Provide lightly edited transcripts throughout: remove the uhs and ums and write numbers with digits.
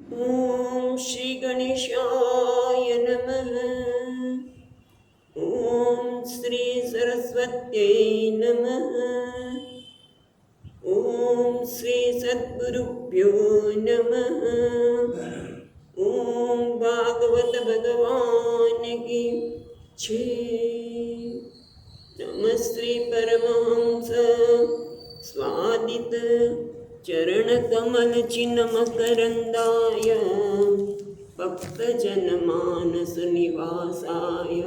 ॐ श्री गणेशाय नमः। ॐ श्री सरस्वत्यै नमः। ॐ श्री सद्गुरुभ्यो नमः। ॐ भागवत भगवान की जय। नमः श्री परमहंस स्वादित चरण कमल चिन्ह मकरंदाय भक्तजनमानस निवासाय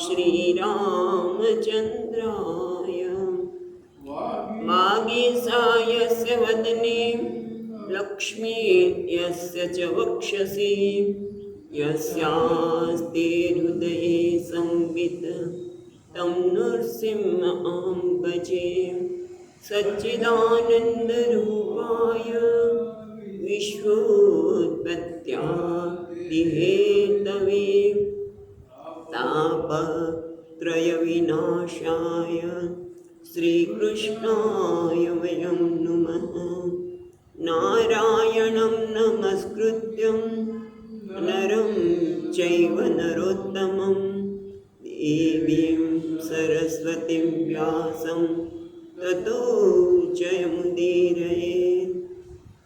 श्रीरामचन्द्राय वागीसायस्य वदने लक्ष्मी यस्य च वक्षसि यस्यास्ते हृदये संवित् तं नृसिंहं भजे। सच्चिदानन्दरूपाय विश्वोत्पत्त्यादिहेतवे तापत्रयविनाशाय श्रीकृष्णाय वयं नुमः। नारायणं नमस्कृत्यं नरं चैव नरोत्तमं देवीं सरस्वतीं व्यासं ततो जयमुदीरयेत्।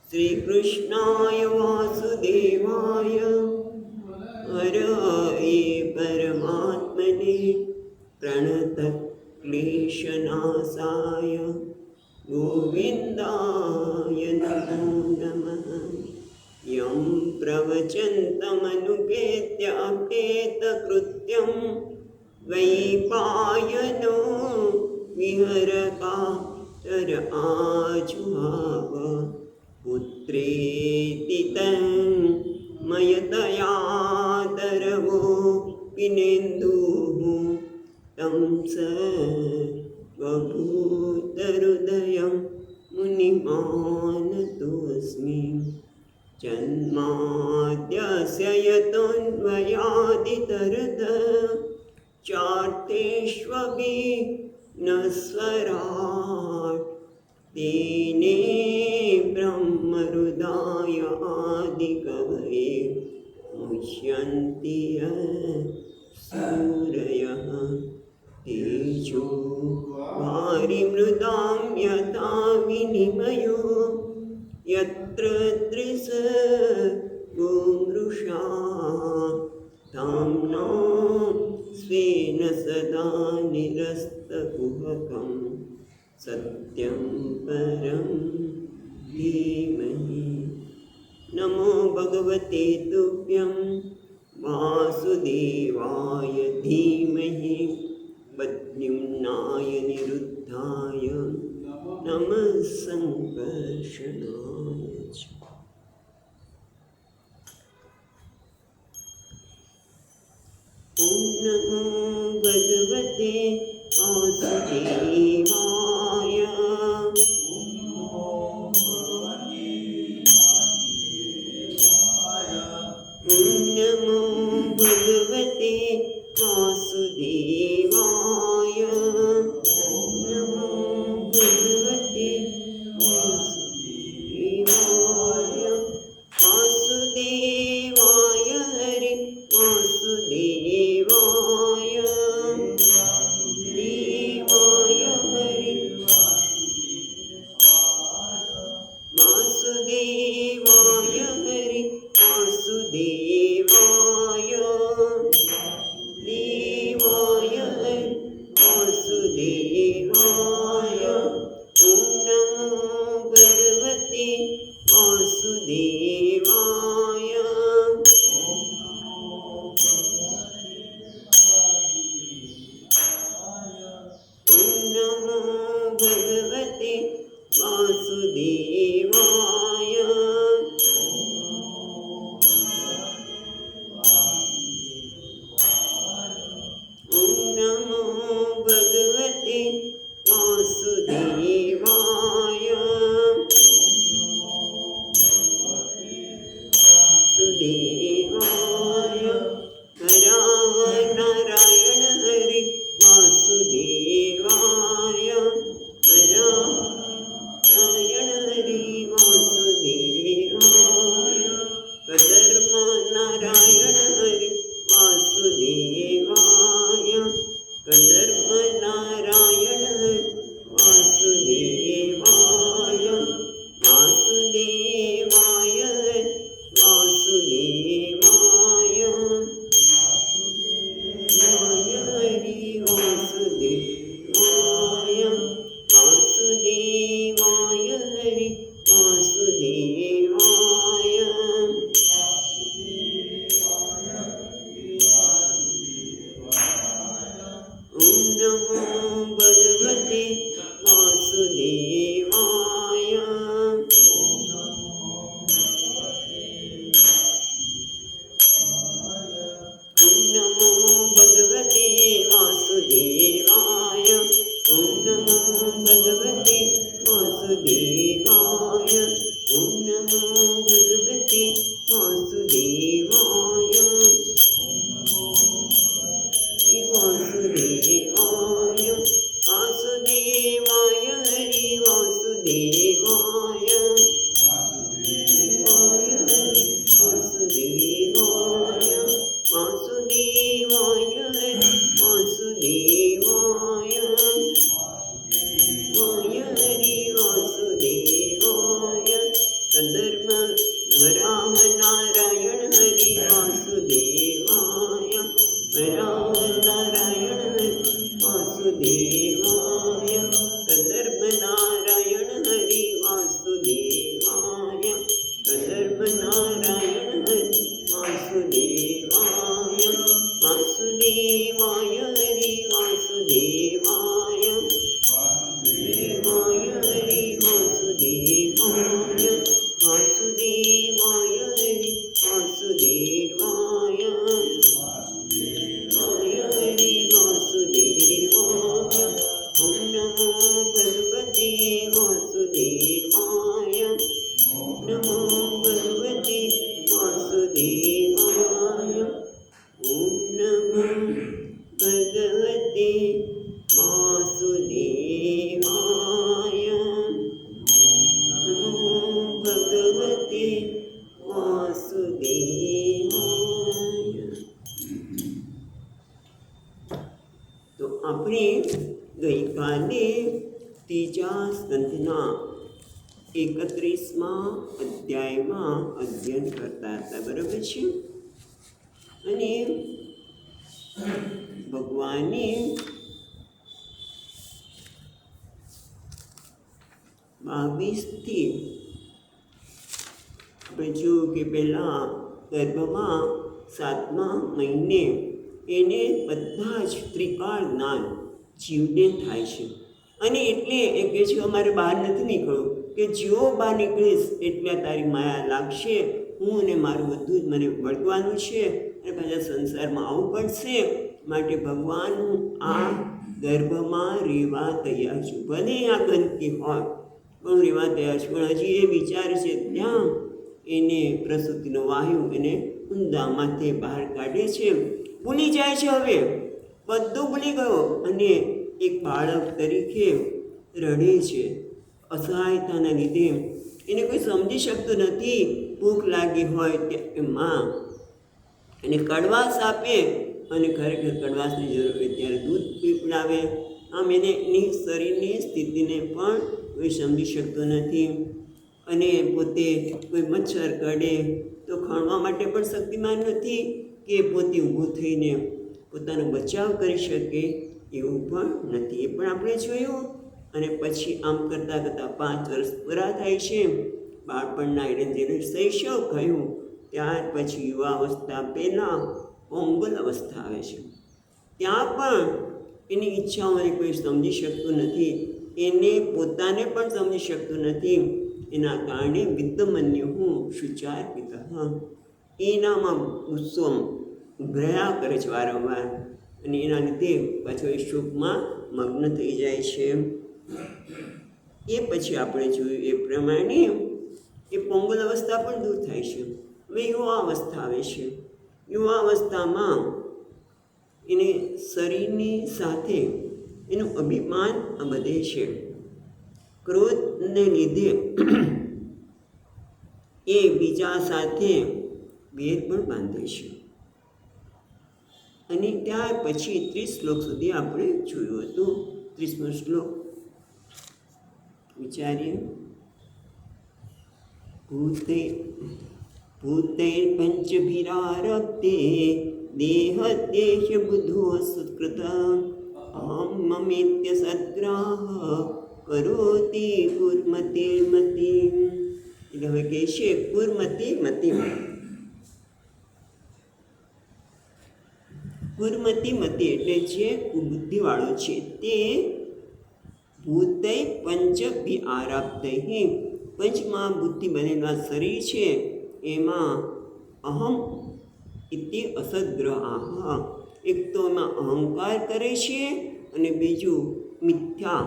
श्रीकृष्णाय वासुदेवाय हरये परमात्मने प्रणतक्लेशनाशाय गोविन्दाय नमो नमः। यं प्रवचन्तमनुपेत्य अपेतकृत्यं द्वैपायनो विहरकातर आजुहाव पुत्रेति तन्मयतया तरवो विनेन्दुः तं सर्वभूतहृदयं मुनिमानतोऽस्मि। जन्माद्यस्य यतोऽन्वयादितरतः चार्तेष्वभिघ्नस्वराट् तेने ब्रह्महृदाय आदिकवये मुह्यन्ति सूरयः तेजो वारिमृदां यथा विनिमयो यत्र त्रिसर्गो मृषा धाम्ना स्वेन सदा निरस्तकुहकं सत्यं परं धीमहि। नमो भगवते तुभ्यं वासुदेवाय धीमहि प्रद्युम्नाय निरुद्धाय नमः संकर्षणाय च। ॐ नमो भगवते वासुदेवाय। ॐ नमो भगवते वासुदेवाय। नमो भगवते वासुदेवाय। वासुदेवाय हरे वासुदेवाय देवाय हरे वासुदेवाय हरे वासुदेवाय देवाय हरे वासुदेवाय। ॐ नमो भगवते वासुदेवाय। ॐ नमो भगवते वासुदेवाय। ॐ नमो भगवते वासुदेवाय। वासुदेवाय नारायण हरि वासुदेवाय नारायण हरि वासुदेवाय। નારાયણ હરિ વાસુદેવાય વાસુદેવાય હરિ વાસુદેવાય દેવાય હરિ વાસુદેવાય વાસુદેવાય હરિ વાસુદેવાય હરિ વાસુદેવાય ઓમ નમો ભગવતે વાસુદેવાય નમો ભગવતે વાસુદેવાય ઓમ નમો ભગવતે વાસુદેવાય નમો ભગવતે વાસુદેવાય. તો આપણે ગઈકાલે ત્રીજા સ્કંધના 31મા અધ્યાયમાં અધ્યયન કરતા હતા, બરાબર છે? અને ભગવાને 22થી આપણે જોયું કે પહેલાં ગર્ભમાં 7મા મહિને એને બધા જ ત્રિકાળ જ્ઞાન જીવને થાય છે. અને એટલે એ કહે છે અમારે બહાર નથી નીકળવું, કે જો બહાર નીકળીશ એટલે તારી માયા લાગશે, હું અને મારું બધું જ મને વળગવાનું છે અને પાછા સંસારમાં આવવું પડશે. માટે ભગવાન હું આ ગર્ભમાં રહેવા તૈયાર છું, ભલે આ ગંદકી હોય પણ રહેવા તૈયાર છું. પણ હજી એ વિચાર છે ત્યાં એને પ્રસૂતિનો વાયુ એને ઊંડામાંથી બહાર કાઢે છે, ભૂલી જાય છે, હવે બધું ભૂલી ગયો અને એક બાળક તરીકે રડે છે. અસહાયતાના લીધે એને કોઈ સમજી શકતું નથી. ભૂખ લાગી હોય ત્યાં માં એને કડવાશ આપે અને ખરેખર કડવાશની જરૂર હોય ત્યારે દૂધ પીવડાવે. આમ એને એની શરીરની સ્થિતિને પણ કોઈ સમજી શકતું નથી. અને પોતે કોઈ મચ્છર કરડે તો ખણવા માટે પણ શક્તિમાન નથી કે પોતે ઊભું થઈને પોતાનો બચાવ કરી શકે એવું પણ નથી. એ પણ આપણે જોયું. અને પછી આમ કરતાં કરતાં 5 વર્ષ પૂરા થાય છે. બાળપણના એને જેને શૈશવ કહ્યું, ત્યાર પછી યુવાવસ્થા પહેલાં પોંગલ અવસ્થા આવે છે. ત્યાં પણ એની ઈચ્છાઓને કોઈ સમજી શકતું નથી, એને પોતાને પણ સમજી શકતું નથી. એના કારણે વિદ્યમન્યુ હું શુચાર પિતઃ, એનામાં ગુસ્સો ઉભરાયા કરે છે વારંવાર અને એના લીધે પાછો એ શોકમાં મગ્ન થઈ જાય છે. એ પછી આપણે જોયું એ પ્રમાણે એ પોંગલ અવસ્થા પણ દૂર થાય છે. હવે યુવા અવસ્થા આવે છે. યુવા અવસ્થામાં એને શરીરની સાથે એનું અભિમાન વધે છે. ક્રોધને લીધે એ બીજા સાથે વેર પણ બાંધે છે. અને ત્યાર પછી 30 શ્લોક સુધી આપણે જોયું હતું. 30મો શ્લોક વિચારીએ. ભૂતૈર્પંચભિરારબ્ધે દેહ બુધો સુકૃત અહમ મમેત્ય સદ્ગ્રાહ કરોતિ કુર્મતિર્મતિ. એટલે હવે કહે છે કુર્મતિમતિ. કુર્મતિમતિ એટલે જે કુબુદ્ધિવાળો છે તે ભૂતૈ પંચભિ આરબ્ધૈ, પંચમાં બુદ્ધિ બનેલા શરીર છે એમાં અહમ ઇતિ અસદ્ગ્રહ, એક તો એમાં અહંકાર કરે છે અને બીજું મિથ્યા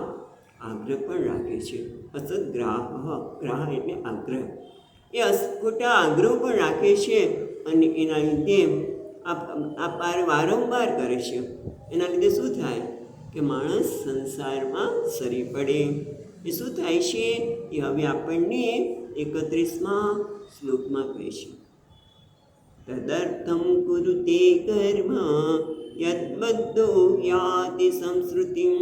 આગ્રહ પણ રાખે છે. અસદ્ગ્રાહ, ગ્રાહ એટલે આગ્રહ, એ ખોટા આગ્રહ પણ રાખે છે અને એના લીધે આ વારંવાર કરે છે. એના લીધે શું થાય કે માણસ સંસારમાં સરી પડે. એ શું થાય છે એ હવે આપણને 31મા શ્લોકમાં કહે છે. તદર્થમ કુરુતે કર્મ યદ્બદ્ધો યાતિ સંસ્કૃતિમ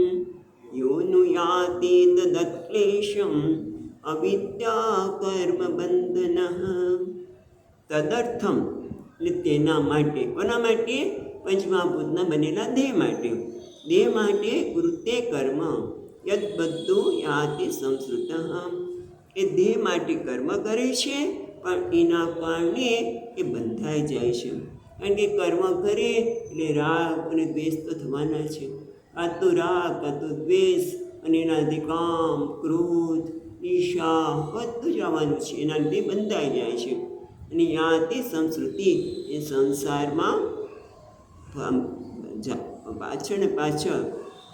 યોનુ યાતિ તદક્લેશમ અવિદ્યા કર્મ બંધનઃ. તદર્થમ એટલે તેના માટે, કોના માટે? પંચમહાભૂતના બનેલા દેહ માટે. દેહ માટે કૃતે કર્મ યદ્બદ્ધો યાતિ સંસ્કૃતઃ, એ દેહ માટે કર્મ કરે છે પણ એના કારણે એ બંધાઈ જાય છે. કારણ કે કર્મ કરે એટલે રાગ અને દ્વેષ તો થવાના છે. કાં તો રાગ, કાં તો દ્વેષ, અને એના લીધે કામ, ક્રોધ, ઈર્ષા બધું જ આવવાનું છે. એના લીધે બંધાઈ જાય છે. અને યાથી સંસ્કૃતિ એ સંસારમાં પાછળ પાછળ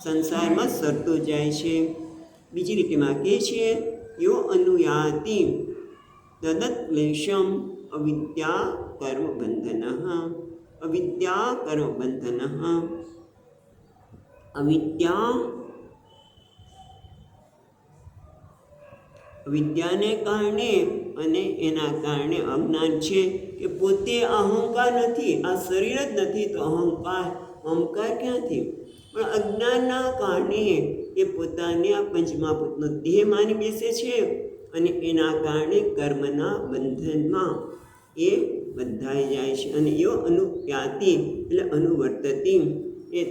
સંસારમાં સરતો જાય છે. બીજી રીતે કહે છે, યો અનુયાતિ તદત ક્લેશમ અવિદ્યા કર્મ બંધન. અવિદ્યા કર્મ બંધન. અવિદ્યાને કારણે અને એના કારણે અજ્ઞાન છે કે પોતે અહંકાર નથી, આ શરીર જ નથી તો અહંકાર ક્યાંથી? પણ અજ્ઞાનના કારણે એ પોતાને આ પંચમહાભૂતનો દેહ માની બેસે છે અને એના કારણે કર્મના બંધનમાં એ બંધાઈ જાય છે. અને યો અનુયાતિ એટલે અનુવર્તતી, એ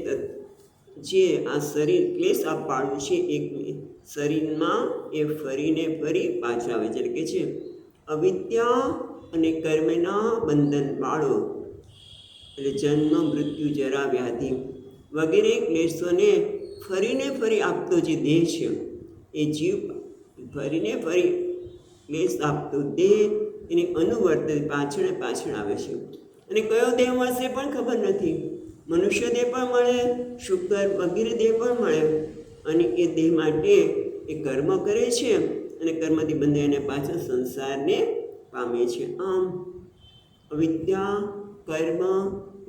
જે આ શરીર ક્લેશ આપવાનું છે એક શરીરમાં એ ફરીને ફરી પાછા આવે છે. એટલે કે છે અવિદ્યા અને કર્મના બંધન વાળો, એટલે જન્મ, મૃત્યુ, જરા, વ્યાધિ વગેરે ક્લેશોને ફરીને ફરી આપતો જે દેહ છે, એ જીવ ફરીને ફરી ક્લેશ આપતો દેહ એને અનુવર્ત પાછળ પાછળ આવે છે. અને કયો દેહ મળશે પણ ખબર નથી. મનુષ્ય દેહ પણ મળે, શુક્ર વગેરે દેહ પણ મળે, અને એ દેહ માટે એ કર્મ કરે છે અને કર્મથી બંધાઈને પાછળ સંસારને પામે છે. આમ અવિદ્યા, કર્મ,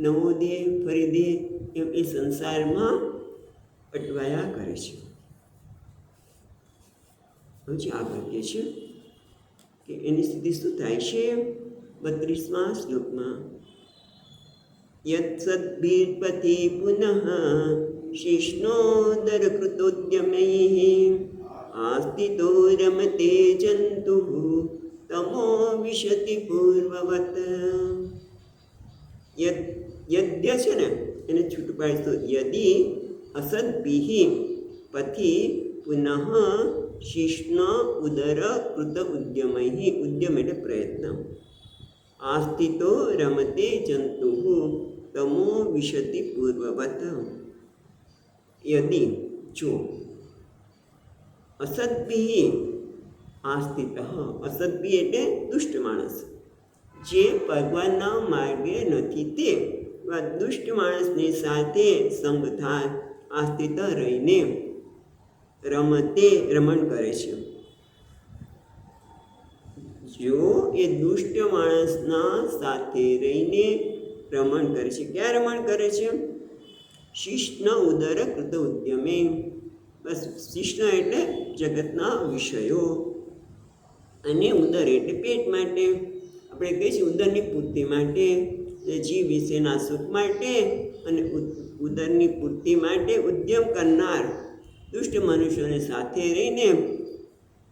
નવો દેહ, ફરી દેહ એમ એ સંસારમાં અટવાયા કરે છે. પછી આગળ કહે છે કે એની સ્થિતિ શું થાય છે 32મા શ્લોકમાં, યત સદ્ભીર્પતિ પુનઃ શિષ્ણોદર કૃતોદ્યમૈઃ આસ્થિતો રમતે જંતુઃ તમો વિશતિ પૂર્વવત. યદ્ય છે ને એને છૂટું પાડીશું, યદિ અસદ્ભિઃ પતિ પુનઃ શિષ્ણ ઉદર કૃત ઉદ્યમૈઃ, ઉદ્યમ એટલે પ્રયત્ન, આસ્થિતો રમતે જંતુઃ તમો વિશતિ પૂર્વવત. યદિ જો અસદ્ભિઃ આસ્થિત, અસદ્ભિ એટલે દુષ્ટ માણસ, જે ભગવાનના માર્ગે નથી તે દુષ્ટ માણસની સાથે સંગ થાય, આસ્થિત રહીને રમણ કરે છે. જો એ દુષ્ટ માણસના સાથે રહીને રમણ કરે છે. ક્યાં રમણ કરે છે? શિષ્ણ ઉદર કૃત ઉદ્યમે. બસ શિષ્ણ એટલે જગતના વિષયો, અને ઉદર એટલે પેટ માટે. આપણે કહીએ છીએ ઉદરની પૂર્તિ માટે, જીવ વિશેના સુખ માટે અને ઉદરની પૂર્તિ માટે ઉદ્યમ કરનાર દુષ્ટ મનુષ્યોને સાથે રહીને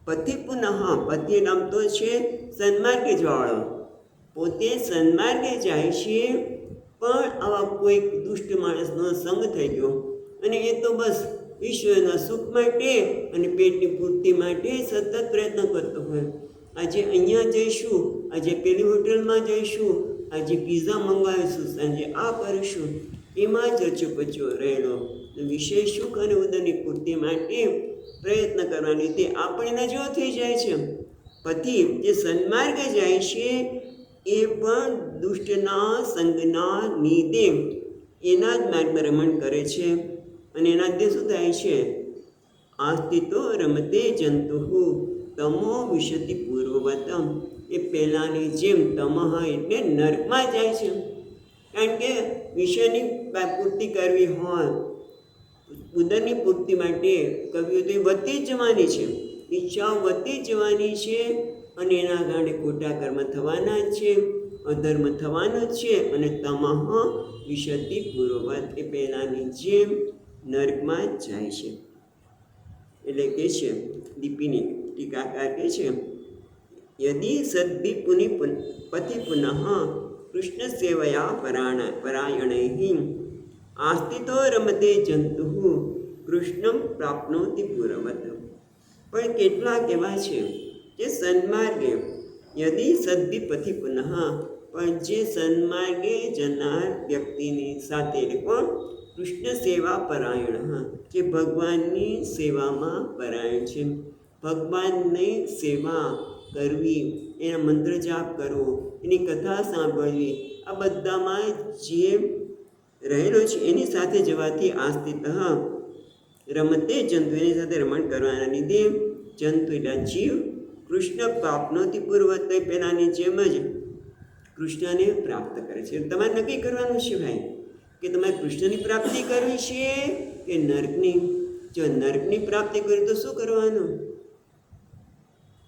પતિ પુનઃ, પતિ નામ તો છે સન્માર્ગે જવાળો, પોતે સન્માર્ગે જાય છે પણ આવા કોઈક દુષ્ટ માણસનો સંગ થઈ ગયો અને એ તો બસ ઈશ્વરના સુખ માટે અને પેટની પૂર્તિ માટે સતત પ્રયત્ન કરતો હોય. આજે અહીંયા જઈશું, આજે પેલી હોટલમાં જઈશું, આજે પિઝા મંગાવીશું, સાંજે આ કરીશું, એમાં જ રચોપચો રહેલો વિશેષ સુખ અને ઉદરની પૂર્તિ માટે પ્રયત્ન કરવાને લીધે આપણે નજરો થઈ જાય છે. પતિ જે સન્માર્ગે જાય છે એ પણ દુષ્ટના સંગના લીધે એના જ માર્ગમાં રમણ કરે છે, અને એના લીધે શું થાય છે? આસ્થિતો રમતે જંતુઃ તમો વિશતિ પૂર્વવતમ. એ પહેલાંની જેમ તમઃ એટલે નર્કમાં જાય છે. કારણ કે વિષયની પૂર્તિ કરવી હોય, ઉદરની પૂર્તિ માટે કવિઓ તો વધતી જ જવાની છે, ઈચ્છાઓ વધતી જ જવાની છે, અને એના કારણે ખોટા કર્મ થવાના જ છે, અધર્મ થવાનો જ છે, અને તમઃ વિશતિ પૂર્વવત એ પહેલાંની જેમ નર્કમાં જ જાય છે. એટલે કે છે દીપીની ટીકાકાર કહે છે, યદિ સદ્ભિ પતિ પુનઃ કૃષ્ણ સેવયા પરાયણૈઃ આસ્થિતો રમતે જંતુઃ કૃષ્ણમ પ્રાપ્નોતિ પૂર્વવત. પણ કેટલાક એવા છે જે સન્માર્ગે યદિ સદ્વિપથિ પુનઃ, પણ જે સન્માર્ગે જનાર વ્યક્તિની સાથે એટલે કોણ? કૃષ્ણ સેવા પરાયણ, જે ભગવાનની સેવામાં પરાયણ છે, ભગવાનની સેવા કરવી, એના મંત્ર જાપ કરવો, એની કથા સાંભળવી, આ બધામાં જે રહેલો છે એની સાથે જવાથી આસ્થિત રમતે જંતુ, એની સાથે રમણ કરવાના લીધે જંતુ એટલે જીવ કૃષ્ણ પ્રાપ્નોતિ પૂર્વત, પહેલાંની જેમ જ કૃષ્ણને પ્રાપ્ત કરે છે. તમારે નક્કી કરવાનું છે ભાઈ કે તમારે કૃષ્ણની પ્રાપ્તિ કરવી છે કે નર્કની. જો નર્કની પ્રાપ્તિ કરવી તો શું કરવાનું?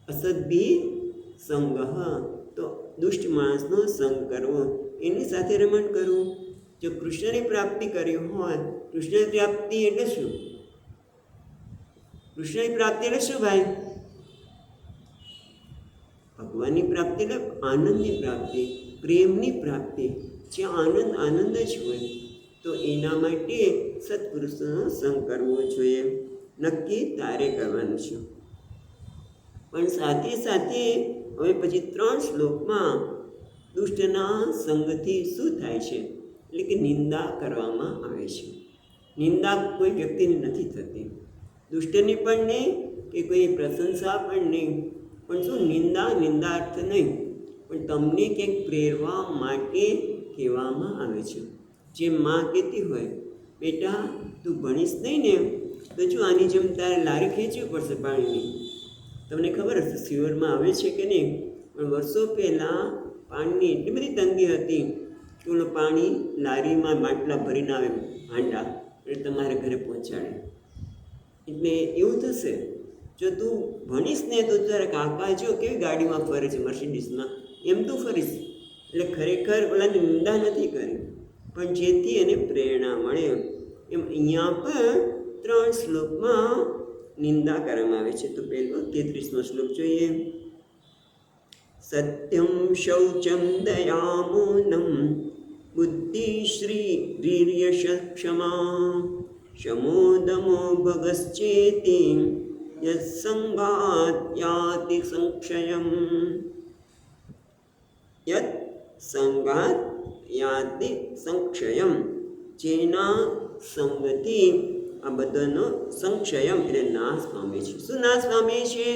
અસદ્ભી સંગ, તો દુષ્ટ માણસનો સંગ કરવો, એની સાથે રમણ કરવું. જો કૃષ્ણની પ્રાપ્તિ કરી હોય, કૃષ્ણની પ્રાપ્તિ એટલે શું? કૃષ્ણની પ્રાપ્તિ એટલે શું ભાઈ? ભગવાનની પ્રાપ્તિ એટલે આનંદની પ્રાપ્તિ, પ્રેમની પ્રાપ્તિ. જ્યાં આનંદ જ હોય તો એના માટે સત્પુરુષોનો સંગ કરવો જોઈએ. નક્કી તારે કરવાનું છે. પણ સાથે સાથે હવે પછી 3 શ્લોકમાં દુષ્ટના સંગથી શું થાય છે એટલે કે નિંદા કરવામાં આવે છે. નિંદા કોઈ વ્યક્તિની નથી થતી, દુષ્ટની પણ નહીં કે કોઈ પ્રશંસા પણ નહીં, પણ શું નિંદાર્થ નહીં, પણ તમને કંઈક પ્રેરવા માટે કહેવામાં આવે છે. જે માં કહેતી હોય, બેટા તું ભણીશ નહીં ને તો જો આની જેમ તારે લારી ખેંચવી પડશે પાણીની. તમને ખબર હશે સિયોરમાં આવે છે કે નહીં, પણ વર્ષો પહેલાં પાણીની એટલી બધી તંગી હતી કે ઓલું પાણી લારીમાં માટલા ભરીને આવે, હાંડા, એટલે તમારા ઘરે પહોંચાડે. એટલે એવું થશે, જો તું ભણીશ ને તો તારા કાકા જો કેવી ગાડીમાં ફરે છે, મર્સિડીઝમાં, એમ તું ફરીશ. એટલે ખરેખર ઓલાની નિંદા નથી કરી, પણ જેથી એને પ્રેરણા મળે. એમ અહીંયા પણ 3 શ્લોકમાં નિંદા કરવામાં આવે છે. તો પહેલો 33મો શ્લોક જોઈએ. સત્યમ શૌચમ દયામોનમ બુદ્ધિશ્રી વીર્યશ ક્ષમા શમોદમો ભગશ્ચેતિ યત્સંગાત યાતિ સંક્ષયમ. યત સંગાત યાતિ સંક્ષયમ, જેના સંગથી આ બધાનો સંક્ષયમ એટલે નાશ પામે છે. શું નાશ પામે છે?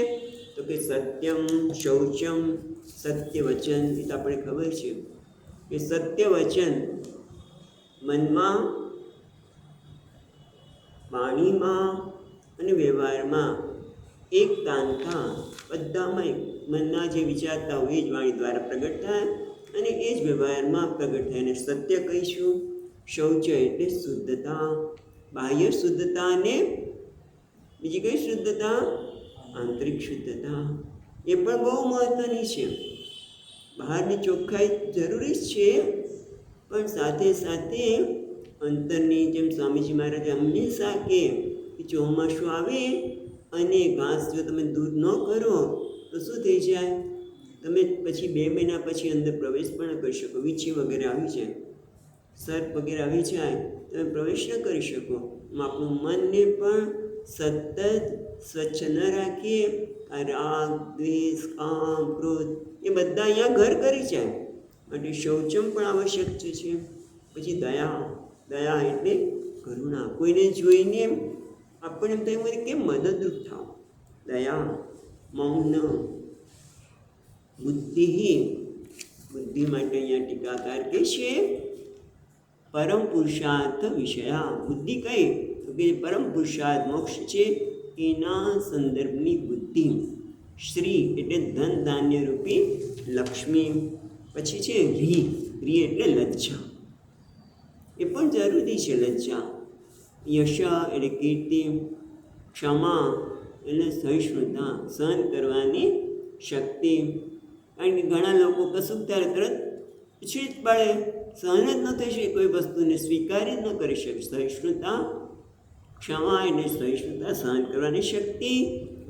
તો કે સત્યમ શૌચમ, સત્ય વચન. એ તો આપણે ખબર છે કે સત્ય વચન મનમાં, વાણીમાં અને વ્યવહારમાં એકતાનતા, બધામાં મનના જે વિચારતા હોય એ જ વાણી દ્વારા પ્રગટ થાય અને એ જ વ્યવહારમાં પ્રગટ થાય. અને સત્ય કહીશું. શૌચ એટલે શુદ્ધતા, બાહ્ય શુદ્ધતા અને બીજી કઈ શુદ્ધતા? આંતરિક શુદ્ધતા. એ પણ બહુ મહત્ત્વની છે. બહારની ચોખ્ખાઈ જરૂરી છે, પણ સાથે સાથે અંતરની, જેમ સ્વામીજી મહારાજ હંમેશા કે ચોમાસું આવે અને ઘાસ જો તમે દૂર ન કરો તો શું થઈ જાય? તમે પછી 2 મહિના પછી અંદર પ્રવેશ પણ ન કરી શકો. વીછી વગેરે આવી જાય, સર્પ વગેરે આવી જાય, તમે પ્રવેશ ન કરી શકો. આપણું મનને પણ સતત સ્વચ્છ ન રાખીએ, આ રાગ, દ્વેષ, કામ, ક્રોધ એ બધા અહીંયા ઘર કરી જાય. માટે શૌચમ પણ આવશ્યક છે. પછી દયા એટલે કરુણા. કોઈને જોઈને આપણને એમ થાય કેમ મદદરૂપ થાવ. દયા. મૌન. બુદ્ધિ માટે અહીંયા ટીકાકાર કે છે પરમ પુરુષાર્થ વિષયા. બુદ્ધિ કઈ? તો કે પરમ પુરુષાર્થ મોક્ષ છે એના સંદર્ભની બુદ્ધિ. શ્રી એટલે ધન ધાન્ય રૂપી લક્ષ્મી. પછી છે રી એટલે લજ્જા, એ પણ જરૂરી છે લજ્જા. યશ એટલે કીર્તિ. ક્ષમા એટલે સહિષ્ણુતા, સહન કરવાની શક્તિ. કારણ કે ઘણા લોકો કશું ત્યારે તરત પછી જ પડે, સહન જ ન થઈ શકે, કોઈ વસ્તુને સ્વીકારી જ ન કરી શકે. સહિષ્ણુતા, ક્ષમા એટલે સહિષ્ણુતા, સહન કરવાની શક્તિ,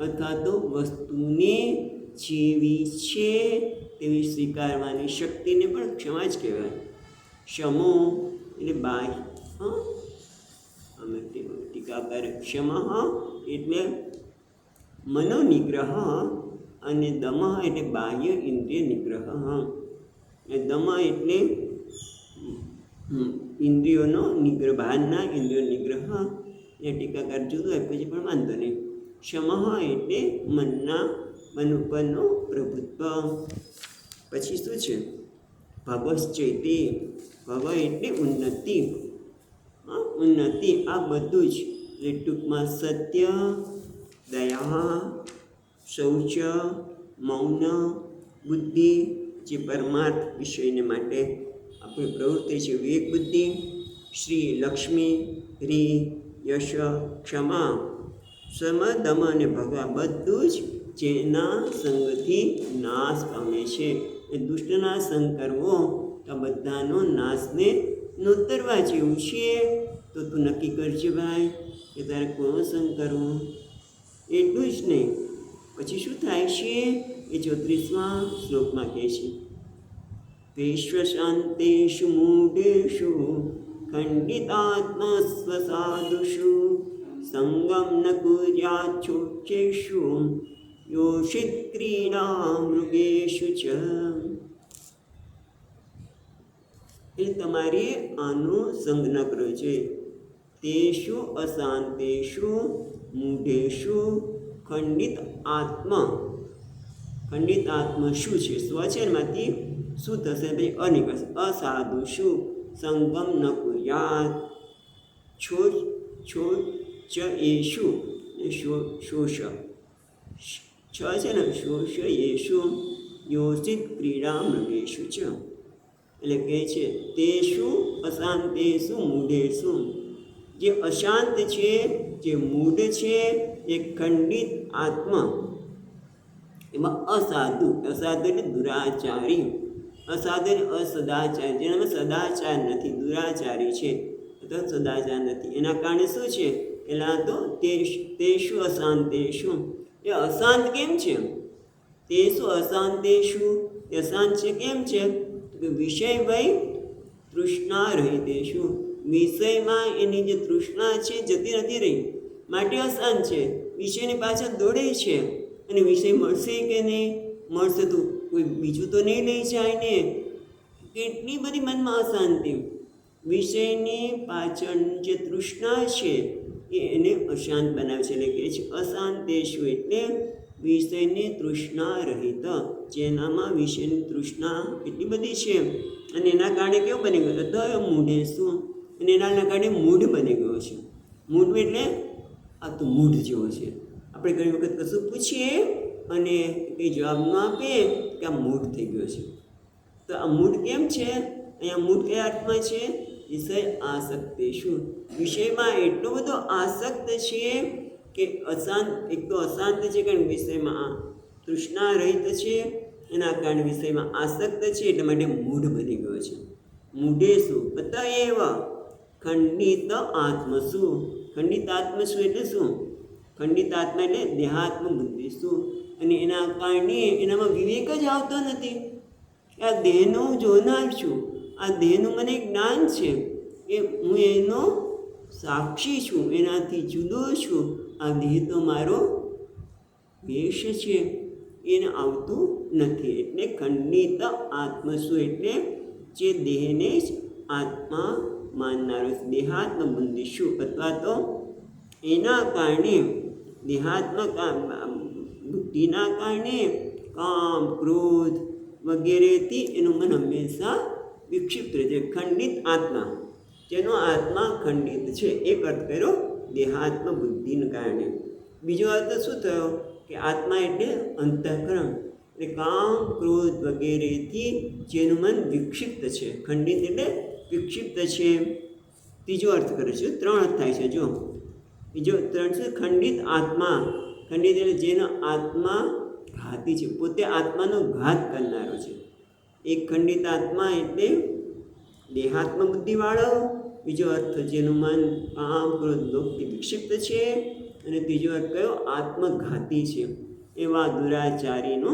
અથવા તો વસ્તુને જેવી છે તેવી સ્વીકારવાની શક્તિને પણ ક્ષમા જ કહેવાય. ક્ષમો એટલે બાહ્ય, ટીકાકાર ક્ષમા એટલે મનોનિગ્રહ અને દમઃ એટલે બાહ્ય ઇન્દ્રિય નિગ્રહ. દમઃ એટલે ઇન્દ્રિયોનો નિગ્રહ, બહારના ઇન્દ્રિયો નિગ્રહ. એ ટીકાકાર જુદું આપ્યું છે પણ વાંધો નહીં. ક્ષમઃ એટલે મન ઉપરનો પ્રભુત્વ. પછી શું છે? ભવશ્ચેતિ. ભવ એટલે ઉન્નતિ. ઉન્નતિ આ બધું જ એટલે ટૂંકમાં સત્ય, દયા, શૌચ, મૌન, બુદ્ધિ જે પરમાર્થ વિષયને માટે આપણી પ્રવૃત્તિ છે, વિવેક બુદ્ધિ, શ્રી, લક્ષ્મી, રી, યશ, ક્ષમા, સમ, દમ અને ભગા બધું જ જેના સંગથી નાશ પામે છે. એ દુષ્ટના સંગ કરવો તો બધાનો નાશને નોતરવા જેવું છે. તો તું નક્કી કરજે ભાઈ કે તારે કોનો સંગ કરવો. એટલું જ નહીં, પછી શું થાય છે એ 34મા શ્લોકમાં કહે છે, વિશ્વશાંતેષુ મૂઢેષુ ખંડિતાત્મસ્વ સાધુષુ સંગમ ન કુર્યાચ્છોચ્ચેષુ યોષિત ક્રીડા મૃગેષુ ચ. એટલે તમારે આનો સંગ ન કરવો જોઈએ. તેષુ અશાંતેષુ મૂઢેષુ ખંડિત આત્મ શું છે? સ્વ છે એમાંથી શું થશે? ભાઈ અનિકસ. અસાધુષુ સંગમ ન કુર્યાત. ચ એષુ શોષ છ છે ને, શોષ યેષુ યોષિત ક્રીડા મૃગેષુ ચ. એટલે કહે છે તેષુ અશાંતેષુ મૂઢેષુ. જે અશાંત છે, જે મૂઢ છે, એ ખંડિત આત્મા, એમાં અસાધુ એટલે દુરાચારી, અસાધુ એટલે અસદાચારી, જેનામાં સદાચાર નથી, દુરાચારી છે અથવા સદાચાર નથી. એના કારણે શું છે? એલા તો તેષુ અશાંતેષુ. એ અશાંત કેમ છે? તેષુ અશાંતેષુ એ અશાંત છે કેમ છે? તો વિષય ભાઈ તૃષ્ણા રહિતેષુ. વિષયમાં એની જે તૃષ્ણા છે જતી નથી રહી, માટે અશાંત છે. વિષયની પાછળ દોડે છે અને વિષય મળશે કે નહીં મળશે તો કોઈ બીજું તો નહીં લઈ જાય ને. કેટલી બધી મનમાં અશાંતિ. વિષયની પાછળ જે તૃષ્ણા છે એ એને અશાંત બનાવે છે. એટલે કહે છે અશાંતેષુ એટલે વિષયની તૃષ્ણા રહિત, જેનામાં વિષયની તૃષ્ણા એટલી બધી છે અને એના કારણે કેવું બની ગયું? અધઃ મૂઢેષુ. અને એના કારણે મૂઢ બની ગયો છે. મૂઢ એટલે આ તો મૂઢ જેવો છે. આપણે ઘણી વખત કશું પૂછીએ અને કંઈ જવાબ ન આપે કે આ મૂઢ થઈ ગયો છે. તો આ મૂઢ કેમ છે? અહીંયા મૂઢ કયા અર્થમાં છે? વિષય આસક્તેષુ. વિષયમાં એટલો બધો આસક્ત છે કે એક તો અશાંત છે કારણ વિષયમાં તૃષ્ણા રહિત છે, એના કારણે વિષયમાં આસક્ત છે, એટલા માટે મૂઢ બની ગયો છે. મૂઢેષુ અત એવ ખંડિત આત્મસુ. ખંડિત આત્મસુ એટલે શું? ખંડિત આત્મા એટલે દેહાત્મ બુદ્ધિ. અને એના કારણે એનામાં વિવેક જ આવતો નથી. આ દેહનો હું જોનાર છું, આ દેહનું મને જ્ઞાન છે, એ હું એનો સાક્ષી છું, એનાથી જુદો છું. આ દેહ તો મારો વેશ છે, એને આવતું નથી. એટલે ખંડિત આત્મસુ એટલે જે દેહને જ આત્મા માનનારો, દેહાત્મ બુદ્ધિષુ. અથવા તો એના કારણે દેહાત્મક બુદ્ધિના કારણે કામ, ક્રોધ વગેરેથી એનું મન હંમેશા વિક્ષિપ્ત રહે છે. ખંડિત આત્મા, જેનો આત્મા ખંડિત છે, એક અર્થ કર્યો દેહાત્મ બુદ્ધિને કારણે. બીજો અર્થ શું થયો? કે આત્મા એટલે અંતઃકરણ, એટલે કામ, ક્રોધ વગેરેથી જેનું મન વિક્ષિપ્ત છે. ખંડિત એટલે વિક્ષિપ્ત છે. ત્રીજો અર્થ કરે છે. 3 અર્થ થાય છે. જો બીજો 3 છે ખંડિત આત્મા. ખંડિત એટલે જેનો આત્મા ઘાતી છે, પોતે આત્માનો ઘાત કરનારો છે. એક ખંડિત આત્મા એટલે દેહાત્મ બુદ્ધિવાળો. બીજો અર્થ જેનું મન કામ, ક્રોધ, લોભથી વિક્ષિપ્ત છે. અને ત્રીજો અર્થ કયો? આત્મઘાતી છે. એવા દુરાચારીનો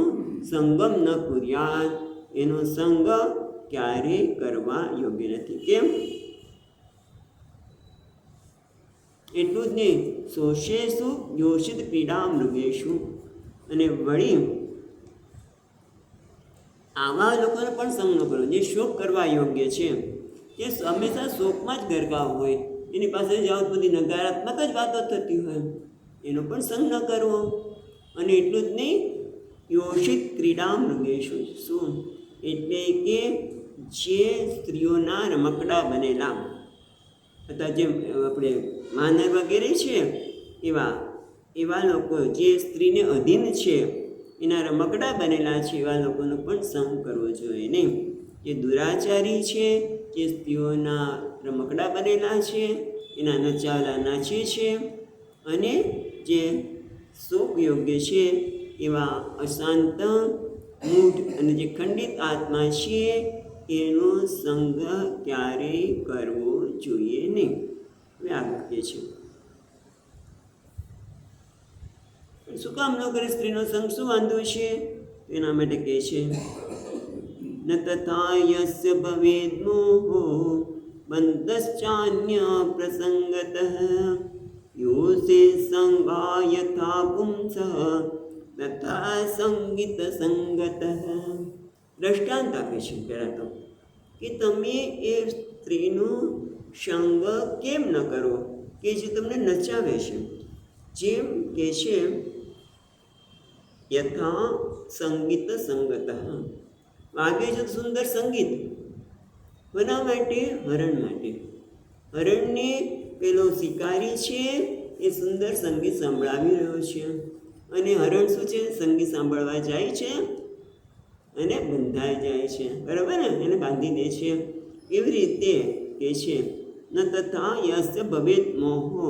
સંગમ ન કુર્યાત. એનો સંગ ક્યારેય કરવા યોગ્ય નથી. કેમ? એટલું જ નહીં, શોષેષુ યોષિત ક્રીડા મૃગેષુ. અને વળી આવા લોકોને પણ સંગ ન કરો. જે શોક કરવા યોગ્ય છે, જે હંમેશા શોકમાં જ ગરકાવ હોય, એની પાસે જાઓ બધી નકારાત્મક જ વાતો થતી હોય, એનો પણ સંગ ન કરવો. અને એટલું જ નહીં, યોષિત ક્રીડા મૃગેશુ. શું એટલે કે જે સ્ત્રીઓના રમકડા બનેલા અથવા જેમ આપણે માનવ વગેરે છે, એવા લોકો જે સ્ત્રીને અધીન છે, એના રમકડા બનેલા છે, એવા લોકોનો પણ સંગ કરવો જોઈએ નહીં. જે દુરાચારી છે, જે સ્ત્રીઓના રમકડા બનેલા છે, એના નચાવલા નાચે છે, અને જે શોક યોગ્ય છે એવા અશાંત, મૂઢ અને જે ખંડિત આત્મા છે, એનો સંગ ક્યારેય કરવો જોઈએ નહીં. વ્યાખ્ય છે શું કામ ન કરે સ્ત્રીનો સંગ? શું વાંધો છે? એના માટે કહે છે ન તથા યસ્ય ભવેદ મોહો બંધશ્ચાન્ય પ્રસંગતઃ યોસે સંગા યથા પુંસઃ તથા સંગીત સંગતઃ. દ્રષ્ટાંત આપે છે પહેલાં તો કે તમે એ સ્ત્રીનો સંગ કેમ ન કરો કે જે તમને નચાવે છે. જેમ કે છે યથા સંગીત સંગત. વાગે છે સુંદર સંગીત કોના માટે? હરણ માટે. હરણને પેલો શિકારી છે એ સુંદર સંગીત સંભળાવી રહ્યો છે, અને હરણ શું છે? સંગીત સાંભળવા જાય છે અને બંધાઈ જાય છે, બરાબર ને? એને બાંધી દે છે. એવી રીતે કે છે ન તથા યસ્ય ભવેદ મોહો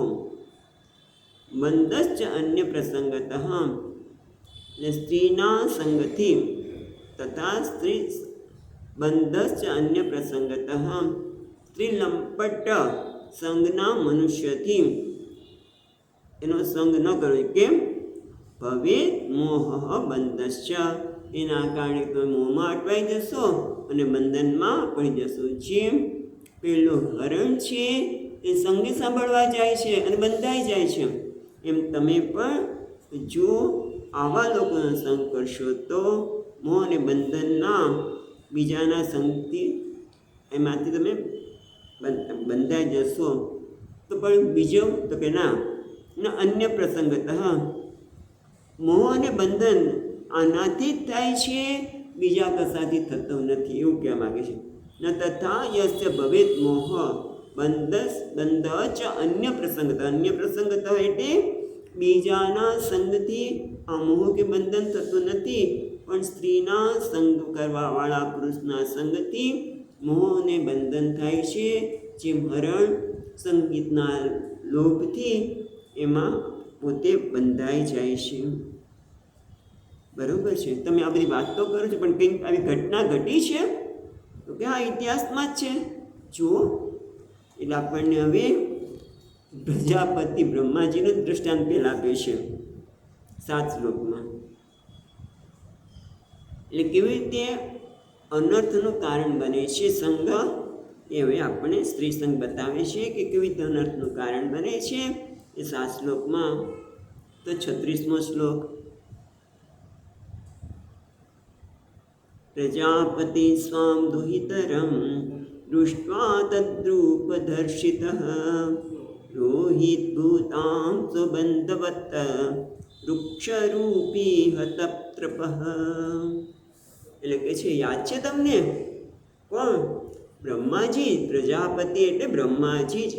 બંધશ્ચ અન્ય પ્રસંગતઃ. સ્ત્રીના સંગથી તથા સ્ત્રી બંધશ્ચ અન્ય પ્રસંગતઃ. સ્ત્રી લંપટ સંગના મનુષ્યથી એનો સંગ ન કરવો. કેમ? ભવેદ મોહ બંધશ્ચ. એના કારણે તમે મોહમાં અટવાઈ જશો અને બંધનમાં પડી જશો. જેમ પેલું હરણ છે એ સંગીત સાંભળવા જાય છે અને બંધાઈ જાય છે, એમ તમે પણ જો આવા લોકોનો સંગ કરશો તો મોહ અને બંધનના બીજાના સંગથી એમાંથી તમે બંધાઈ જશો. તો પણ બીજો તો કે ના અન્ય પ્રસંગતઃ. મોહ અને બંધન આનાથી જ થાય છે, બીજા કશાથી થતો નથી, એવું કહેવા માગે છે. ન તથા યસ્ય ભવેદ મોહ બંધ ચ અન્ય પ્રસંગત. અન્ય પ્રસંગત એટલે બીજાના સંગથી આ મોહ કે બંધન થતું નથી, પણ સ્ત્રીના સંગ કરવાવાળા પુરુષના સંગથી મોહ અને બંધન થાય છે. જેમ હરણ સંગીતના લોભથી એમાં પોતે બંધાઈ જાય છે. બરાબર છે? તમે આ બધી વાત તો કરો છો, પણ કંઈક આવી ઘટના ઘટી છે તો કે હા, ઇતિહાસમાં જ છે. જુઓ, એટલે આપણને હવે પ્રજાપતિ બ્રહ્માજીનું દ્રષ્ટાંત પહેલા આપે છે 7 શ્લોકમાં. એટલે કેવી રીતે અનર્થનું કારણ બને છે સંગ, એ હવે આપણે સ્ત્રી સંગ બતાવે છે કે કેવી રીતે અનર્થનું કારણ બને છે એ 7 શ્લોકમાં. તો 36મો શ્લોક. પ્રજાપતિ સ્વામ દુહિતરમ દૃષ્ટ્વા તદ્રૂપદર્શિતઃ રોહિત ભૂતાં સુબંધવત વૃક્ષરૂપી હતપ્ત્રપઃ. એટલે કે છે યાદ છે તમને? કોણ? બ્રહ્માજી. પ્રજાપતિ એટલે બ્રહ્માજી જ.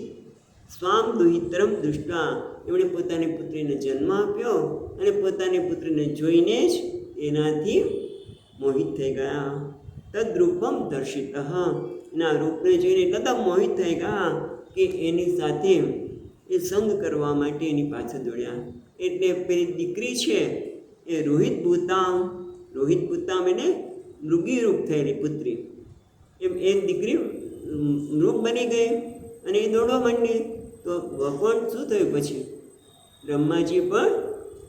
સ્વામ દુહિતરમ દૃષ્ટા, એમણે પોતાની પુત્રીને જન્મ આપ્યો અને પોતાની પુત્રીને જોઈને જ એનાથી મોહિત થઈ ગયા. તદ્રૂપમ દર્શિત. એના રૂપને જોઈને કદમ મોહિત થઈ ગયા કે એની સાથે એ સંગ કરવા માટે એની પાછળ દોડ્યા. એટલે પેલી દીકરી છે એ રોહિત ભૂતામ એને મૃગી રૂપ થયેલી પુત્રી, એમ એ દીકરી મૃગ બની ગઈ અને એ દોડવા માંડી. તો ભગવાન શું થયું પછી? બ્રહ્માજી પણ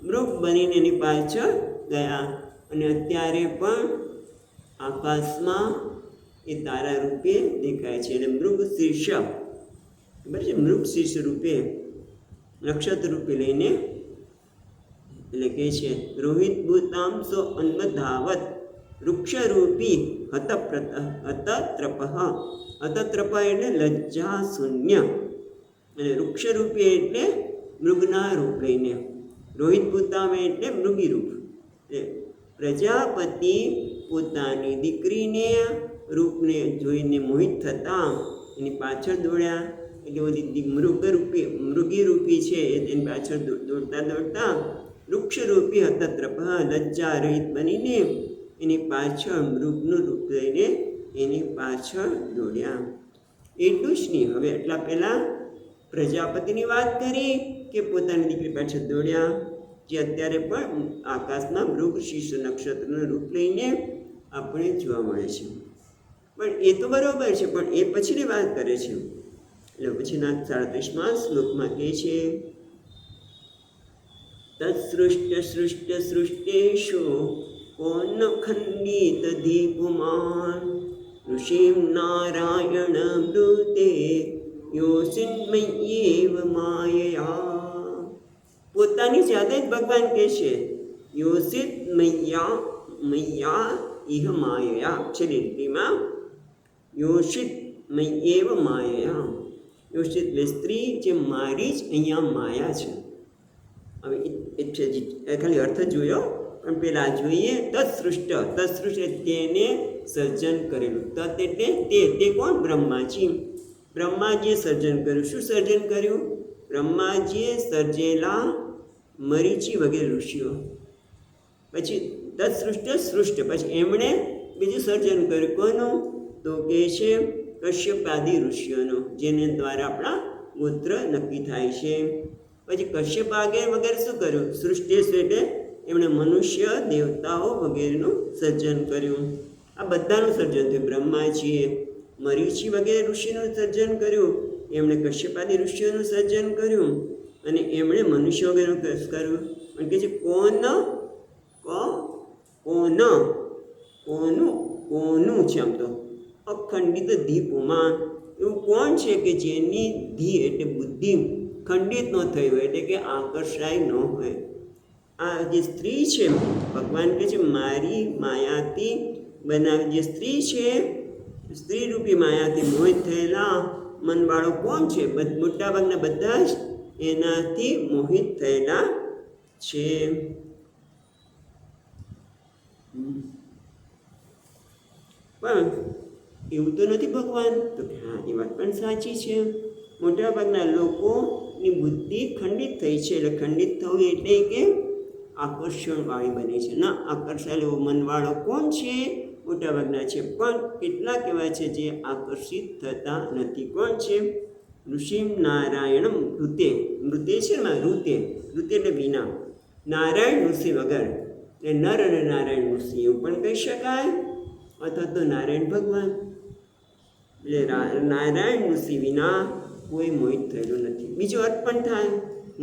મૃગ બનીને એની પાછળ ગયા, અને અત્યારે પણ આકાશમાં એ તારા રૂપે દેખાય છે. એટલે મૃગ શીર્ષ, ખબર છે? મૃગ શીર્ષ રૂપે, નક્ષત્ર રૂપે લઈને, એટલે કહે છે રોહિત ભૂતામ સો અન્વધાવત. વૃક્ષરૂપી હતત્રપ એટલે લજ્જા શૂન્ય, અને વૃક્ષરૂપી એટલે મૃગના રૂપ લઈને, રોહિત પુતામે એટલે મૃગી રૂપ. પ્રજાપતિ પોતાની દીકરીને રૂપને જોઈને મોહિત થતા એની પાછળ દોડ્યા. એટલે બધી મૃગી રૂપી છે એની પાછળ દોડતા દોડતા વૃક્ષરૂપી હતત્રપ લજ્જા રહિત બનીને એની પાછળ મૃગનું રૂપ લઈને એની પાછળ દોડ્યા. એટલું જ નહીં, હવે એટલા પહેલાં પ્રજાપતિની વાત કરી કે પોતાની દીકરી પાછળ દોડ્યા, જે અત્યારે પણ આકાશના મૃગ શીર્ષ નક્ષત્રનું રૂપ લઈને આપણે જોવા મળે છે. પણ એ તો બરાબર છે, પણ એ પછીની વાત કરે છે. એટલે પછીના 37મા શ્લોકમાં કહે છે, તત્સૃષ્ટ સૃષ્ટેશુ કોન ખંડિત દીપુમાન ઋષિમ નારાયણ મૃતે યોસિન્મય્યેવ માયયા. પોતાની જાતે જ ભગવાન કહે છે, યોસિત મૈયા ઇહ માયયા. શરીરમાં યોષિત મય્યેવ માયયા. યોષિત એટલે સ્ત્રી, જે મારી જ અહીંયા માયા છે. હવે એ ખાલી અર્થ જોયો, પણ પહેલાં જોઈએ તત્સૃષ્ટ તેને સર્જન કરેલું. તત એટલે તે કોણ? બ્રહ્માજી. બ્રહ્માજીએ સર્જન કર્યું. શું સર્જન કર્યું? બ્રહ્માજીએ સર્જેલા મરીચી વગેરે ઋષિઓ. પછી તત્સૃષ્ટ પછી એમણે બીજું સર્જન કર્યું. કોનું? તો કહે છે કશ્યપાદી ઋષિઓનું, જેને દ્વારા આપણા ગોત્ર નક્કી થાય છે. પછી કશ્યપ વગેરે શું કર્યું? સૃષ્ટિશ એટલે એમણે મનુષ્ય, દેવતાઓ વગેરેનું સર્જન કર્યું. આ બધાનું સર્જન થયું. બ્રહ્માજીએ મરીચી વગેરે ઋષિનું સર્જન કર્યું, એમણે કશ્યપાદી ઋષિઓનું સર્જન કર્યું, અને એમણે મનુષ્ય વગેરેનું કર્યું. અને કહે છે કોનું છે આમ તો અખંડિત દીપમાં. એવું કોણ છે કે જેની ધી એટલે બુદ્ધિ ખંડિત ન થઈ હોય, એટલે કે આકર્ષાય ન હોય. આ જે સ્ત્રી છે, ભગવાન કહે છે મારી માયાથી બનાવી જે સ્ત્રી છે, સ્ત્રી રૂપી માયાથી મોહિત થયેલા મનવાળો કોણ છે? મોટાભાગના બધા જ એનાથી મોહિત થયેલા છે. પણ એવું તો નથી ભગવાન. તો હા, એ વાત પણ સાચી છે. મોટાભાગના લોકોની બુદ્ધિ ખંડિત થઈ છે. એટલે ખંડિત થવું એટલે કે આકર્ષણવાળી બને છે. ના આકર્ષાયેલો મનવાળો કોણ છે? મોટાભાગના છે. પણ કેટલાક એવા છે જે આકર્ષિત થતા નથી. કોણ છે? ઋષિ નારાયણ ઋતે છે ને, ઋતે એટલે વિના, નારાયણ ઋષિ વગર. એ નર અને નારાયણ ઋષિ એવું પણ કહી શકાય, અથવા તો નારાયણ ભગવાન. એટલે નારાયણ ઋષિ વિના કોઈ મોહિત થયેલું નથી. બીજો અર્થ પણ થાય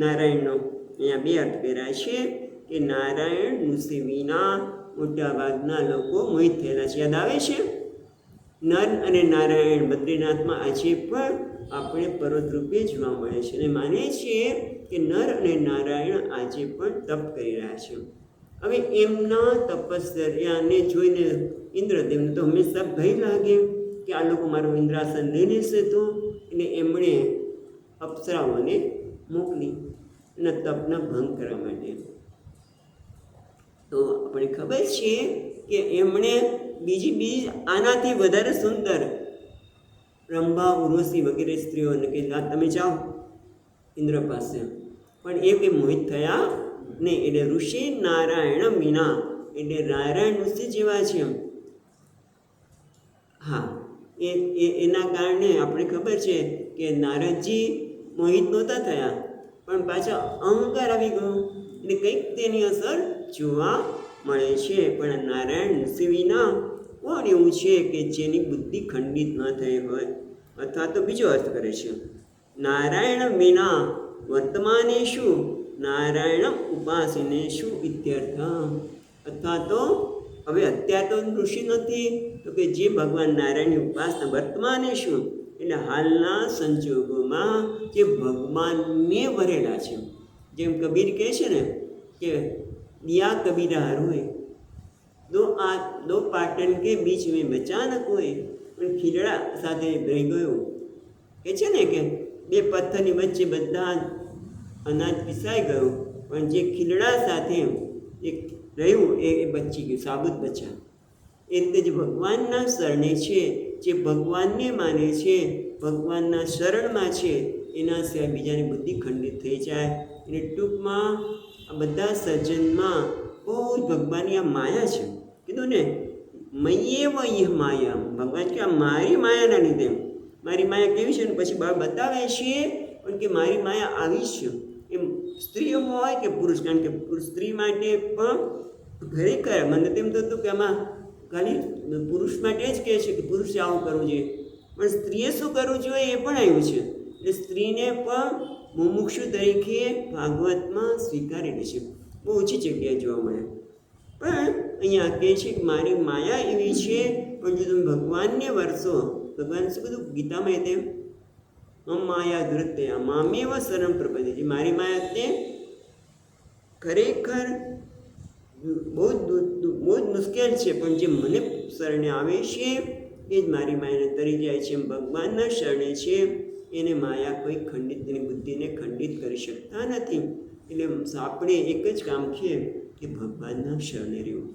નારાયણનો. અહીંયા બે અર્થ કર્યા છે કે નારાયણ ઋષિ વિના મોટાભાગના લોકો મોહિત થયેલા છે. યાદ આવે છે? નર અને નારાયણ બદ્રીનાથમાં આજે પણ આપણે પર્વત રૂપે જોવા મળે છે, અને માનીએ છીએ કે નર અને નારાયણ આજે પણ તપ કરી રહ્યા છે. હવે એમના તપશ્ચર્યાને જોઈને ઇન્દ્રદેવને તો હંમેશા ભય લાગે કે આ લોકો મારું ઇન્દ્રાસન લઈ લેશે તો. એટલે એમણે અપ્સરાઓને મોકલી એના તપના ભંગ કરવા માટે. તો આપણે ખબર છે કે એમણે બીજી આનાથી વધારે સુંદર રંભા, ઉર્વશી વગેરે સ્ત્રીઓને કે તમે જાઓ ઇન્દ્ર પાસે, પણ એ કંઈ મોહિત થયા નહીં. એટલે ઋષિ નારાયણ વિના, એટલે નારાયણ ઋષિ જેવા છે. હા, એના કારણે આપણે ખબર છે કે નારદજી મોહિત નહોતા થયા, પણ પાછા અહંકાર આવી ગયો, એટલે કંઈક તેની અસર જોવા મળે છે. પણ નારાયણ ઋષિ વિના કોણ એવું છે કે જેની બુદ્ધિ ખંડિત ન થઈ હોય? અથવા તો બીજો અર્થ કરે છે નારાયણ વિના વર્તમાને શું નારાયણ ઉપાસને શું ઇત્યર્થ. અથવા તો હવે અત્યારે તો ઋષિ નથી, તો કે જે ભગવાન નારાયણની ઉપાસના વર્તમાને શું એટલે હાલના સંજોગોમાં જે ભગવાનને વરેલા છે. જેમ કબીર કહે છે ને કે દિયા કબીરા રોય दो पाटन के बीच में बचा न कोई, પણ ખીલડા સાથે રહી ગયું. કે છે ને કે બે પથ્થરની વચ્ચે બધા અનાજ પીસાઈ ગયું, પણ જે ખીલડા સાથે એક રહ્યું એ બચી ગયું, સાબુત બચ્યા. એ રીતે જે ભગવાનના શરણે છે, જે ભગવાનને માને છે, ભગવાનના શરણમાં છે, એના સિવાય બીજાની બુદ્ધિ ખંડિત થઈ જાય. એટલે ટૂંકમાં આ બધા સર્જનમાં બહુ જ ભગવાનની આ માયા છે. કીધું ને, મય્યેવ યહ માયા. ભગવાન કે આ મારી માયાના લીધે, મારી માયા કેવી છે ને પછી બતાવે છે પણ કે મારી માયા આવી છે. એમ સ્ત્રી હોય કે પુરુષ, કારણ કે સ્ત્રી માટે પણ ખરેખર મને તેમ થતું કે આમાં ખાલી પુરુષ માટે જ કહે છે કે પુરુષે આવું કરવું જોઈએ, પણ સ્ત્રીએ શું કરવું જોઈએ એ પણ આવ્યું છે. એટલે સ્ત્રીને પણ મુમુક્ષુ તરીકે ભાગવતમાં સ્વીકારેલી છે. બહુ ઓછી જગ્યાએ જોવા મળે. પણ અહીંયા કહે છે કે મારી માયા એવી છે, પણ જો તમે ભગવાનને વરસો, ભગવાન શું કીધું ગીતામાં? તેમ માયા ધૃત્યા મામેવ શરણ પ્રપદે. જે મારી માયા તે ખરેખર બહુ જ મુશ્કેલ છે, પણ જે મને શરણે આવે છે એ જ મારી માયાને તરી જાય છે. ભગવાનના શરણે છે એને માયા કોઈ ખંડિત, એની બુદ્ધિને ખંડિત કરી શકતા નથી. એટલે આપણે એક જ કામ છે કે ભગવાનના શરણે રહેવું.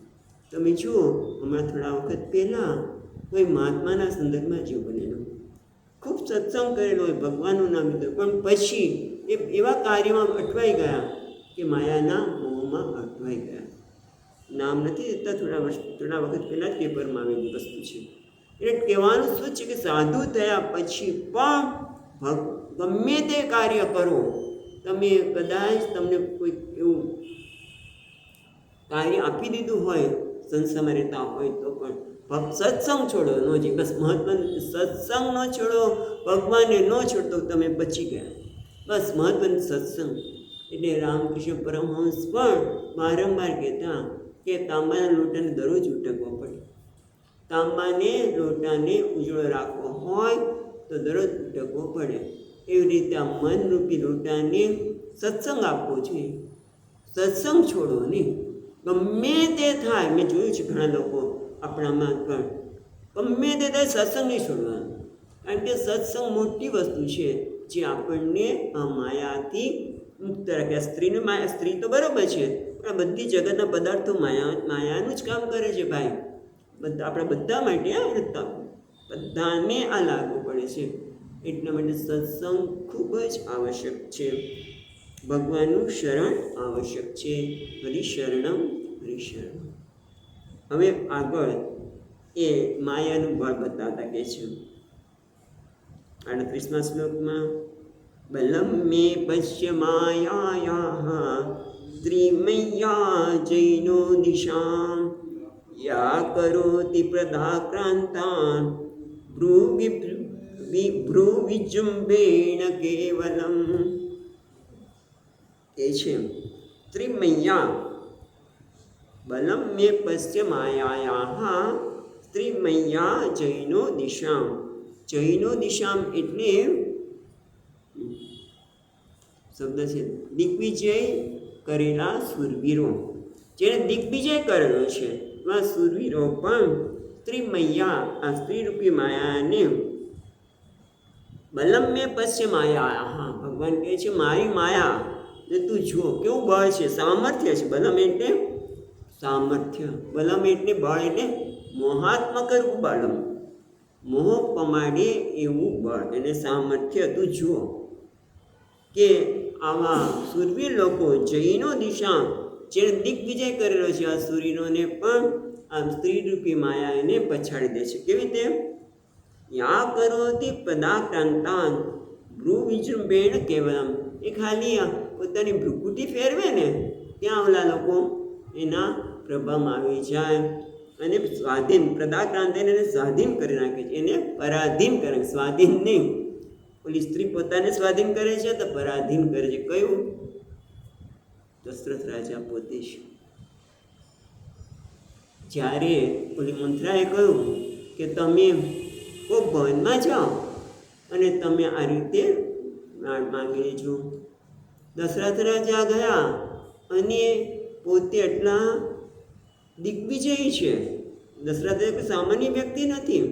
તમે જુઓ, હમણાં થોડા વખત પહેલાં કોઈ મહાત્માના સંદર્ભમાં જેવું બનેલું, ખૂબ સત્સંગ કરેલો હોય, ભગવાનનું નામ લીધું, પણ પછી એ એવા કાર્યમાં અટવાઈ ગયા કે માયાના મોહમાં અટવાઈ ગયા. નામ નથી દેતા, થોડા વખત પહેલાં જ પેપરમાં આવેલી વસ્તુ છે. એટલે કહેવાનું શું છે કે સાધુ થયા પછી પણ ગમે તે કાર્ય કરો, તમે કદાચ તમને કોઈ એવું કાર્ય આપી દીધું હોય, સંસારમાં રહેતા હોય તો પણ સત્સંગ છોડો ન જે, બસ મહત્વનું સત્સંગ ન છોડો, ભગવાનને ન છોડતો તમે બચી ગયા. બસ મહત્વનું સત્સંગ. એટલે રામકૃષ્ણ પરમહંસ પણ વારંવાર કહેતા કે તાંબાના લોટાને દરરોજ ઉટકવો પડે. તાંબાને લોટાને ઉજળો રાખવો હોય તો દરરોજ ઉટકવો પડે. એવી રીતે આ મનરૂપી લોટાને સત્સંગ આપવો જોઈએ. સત્સંગ છોડો નહીં, ગમે તે થાય. મેં જોયું છે ઘણા લોકો આપણામાં પણ ગમે તે થાય સત્સંગ નહીં છોડવાનું, કારણ કે સત્સંગ મોટી વસ્તુ છે જે આપણને આ માયાથી મુક્ત રાખે. સ્ત્રીની માયા, સ્ત્રી તો બરાબર છે, પણ આ બધી જગતના પદાર્થો માયાનું જ કામ કરે છે ભાઈ. આપણા બધા માટે બધાને આ લાગુ પડે છે. એટલા માટે સત્સંગ ખૂબ જ આવશ્યક છે. ભગવાનનું શરણ આવશ્યક છે. હરિશરણમ હરિશરણમ. હવે આગળ એ માયાનું બળ બતાવતા કહે છે 38મા શ્લોકમાં, બલમ મે પશ્ય માયાયા ત્રિમય્યા જૈનો દિશામ યા કરોતિ પ્રદાક્રાંતાન ભ્રુવિજૃંભેણ કેવલમ. એ છે ત્રિમય્યા બલમ મે પશ્ય માયાયા ત્રિમય્યા જૈનો દિશામ. જૈનો દિશામ એટલે શબ્દ છે દિગ્વિજય કરેલા સુરવીરો, જેને દિગ્વિજય કરેલો છે એવા સુરવીરો પણ ત્રિમય્યા, આ સ્ત્રીરૂપી માયાને બલમ મેં પશ્ય માયા. હા, ભગવાન કહે છે મારી માયા ને તું જુઓ કેવું બળ છે, સામર્થ્ય છે. બલમ એટલે સામર્થ્ય, બલમ એટલે બળ, એટલે મોહાત્મક રૂપ બળમ, મોહ પમાડે એવું બળ, એને સામર્થ્ય. તું જુઓ કે આવા સુરવીર લોકો જૈનો દિશા, જેને દિગ્વિજય કરેલો છે, આ સુરીરોને પણ આ સ્ત્રીરૂપી માયા એને પછાડી દે છે. કેવી રીતે? યા કરોતી પદાક્રાંતાન ભ્રુવિજૃંભેણ કેવલમ. એ ખાલી પોતાની ભ્રુકુટી ફેરવે ને ત્યાં ઓલા લોકો એના પ્રભાવમાં આવી જાય અને સ્વાધીન, પદાક્રાંત એને સ્વાધીન કરી નાખે છે, એને પરાધીન કરે. સ્વાધીન નહીં, ઓલી સ્ત્રી પોતાને સ્વાધીન કરે છે તો પરાધીન કરે છે. કયું? દશરથ રાજા પોતે છે. જ્યારે ઓલી મંથરાએ કહ્યું કે તમે કોઈ ભવનમાં જાઓ અને તમે આ રીતે માંગી લેજો, દશરથ રાજા ગયા અને પોતે એટલા દિગ્વિજયી છે. દશરથ કોઈ સામાન્ય વ્યક્તિ નથી.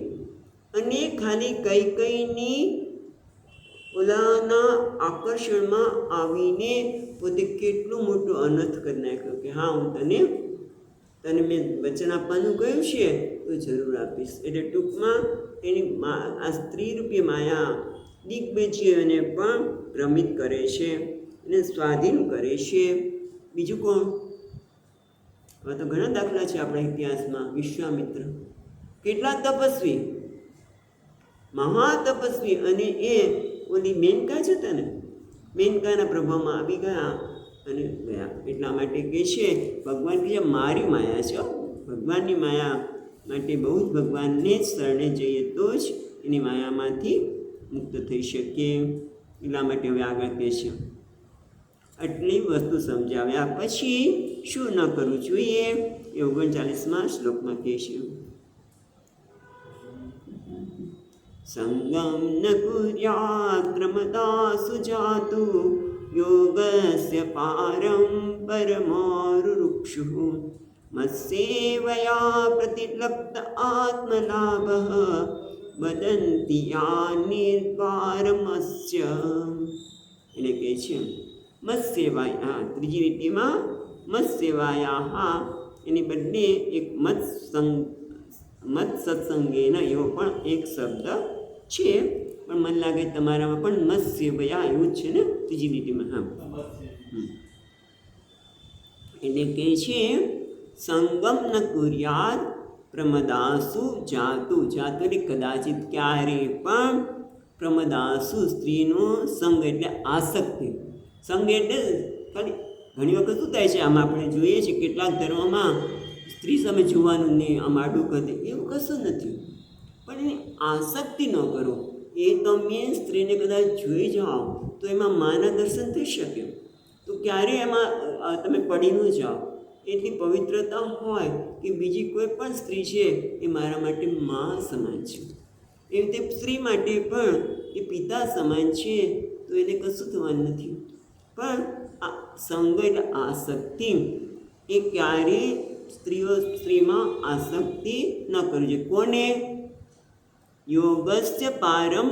અને ખાલી કૈકેયીની ઓલાના આકર્ષણમાં આવીને પોતે કેટલું મોટું અનર્થ કરી નાખ્યો કે હા, હું તને મેં વચન આપવાનું કહ્યું છે તો જરૂર આપીશ. એટલે ટૂંકમાં એની આ સ્ત્રી રૂપી માયા દિગ્વિજયને પણ ભ્રમિત કરે છે અને સ્વાધીન કરે છે. બીજું કોણ? હવે તો ઘણા દાખલા છે આપણા ઇતિહાસમાં. વિશ્વામિત્ર કેટલા તપસ્વી, મહાતપસ્વી, અને એ ઓલી મેનકા જ હતા ને, મેનકાના પ્રભાવમાં આવી ગયા અને ગયા. એટલા માટે કહે છે ભગવાન કહે મારી માયા છે. ભગવાનની માયા માટે બહુ જ ભગવાનને જ શરણે જઈએ તો જ એની માયામાંથી મુક્ત થઈ શકીએ. એટલા માટે હવે આગળ કહે છે આટલી વસ્તુ સમજાવ્યા પછી શું ન કરવું જોઈએ એ 39મા શ્લોકમાં કહે છે. સંગમ ન કુર્યાત પ્રમદાસુ જાતુ યોગસ્ય પારં પરમારુરુક્ષુઃ મત્સેવયા પ્રતિલબ્ધ આત્મલાભઃ વદન્તિ યા નિર્વારમસ્ય. એને કહે છે મત્સેવાયા, ત્રીજી લીટીમાં મત્સેવાયા એની બદલે એક મત સત્સંગેના એવો પણ એક શબ્દ છે, પણ મને લાગે તમારામાં પણ મત્સેવયા એવું જ છે ને ત્રીજી લીટીમાં. હા, એટલે કહે છે સંગમ ન કુર્યાત પ્રમદાસુ જાતુ. જાતુ એટલે કદાચિત ક્યારે પણ પ્રમદાસુ સ્ત્રીનો સંગ એટલે આસક્તિ. સંગ એટલે ખાલી ઘણી વખત શું થાય છે આમાં આપણે જોઈએ છીએ કેટલાક ધર્મોમાં સ્ત્રી સામે જોવાનું નહીં, આમ આડું કરે, એવું કશું નથી. પણ એની આસક્તિ ન કરો. એ તમે સ્ત્રીને કદાચ જોઈ જાઓ તો એમાં માના દર્શન થઈ શકે, તો ક્યારે એમાં તમે પડી ન જાઓ. એટલી પવિત્રતા હોય કે બીજી કોઈ પણ સ્ત્રી છે એ મારા માટે મા સમાન છે. એવી રીતે સ્ત્રી માટે પણ એ પિતા સમાન છે, તો એને કશું થવાનું નથી. પણ આ સંગ એટલે આસક્તિ, એ ક્યારે સ્ત્રીમાં આસક્તિ ન કરવી જોઈએ. કોને? યોગસ્ય પારમ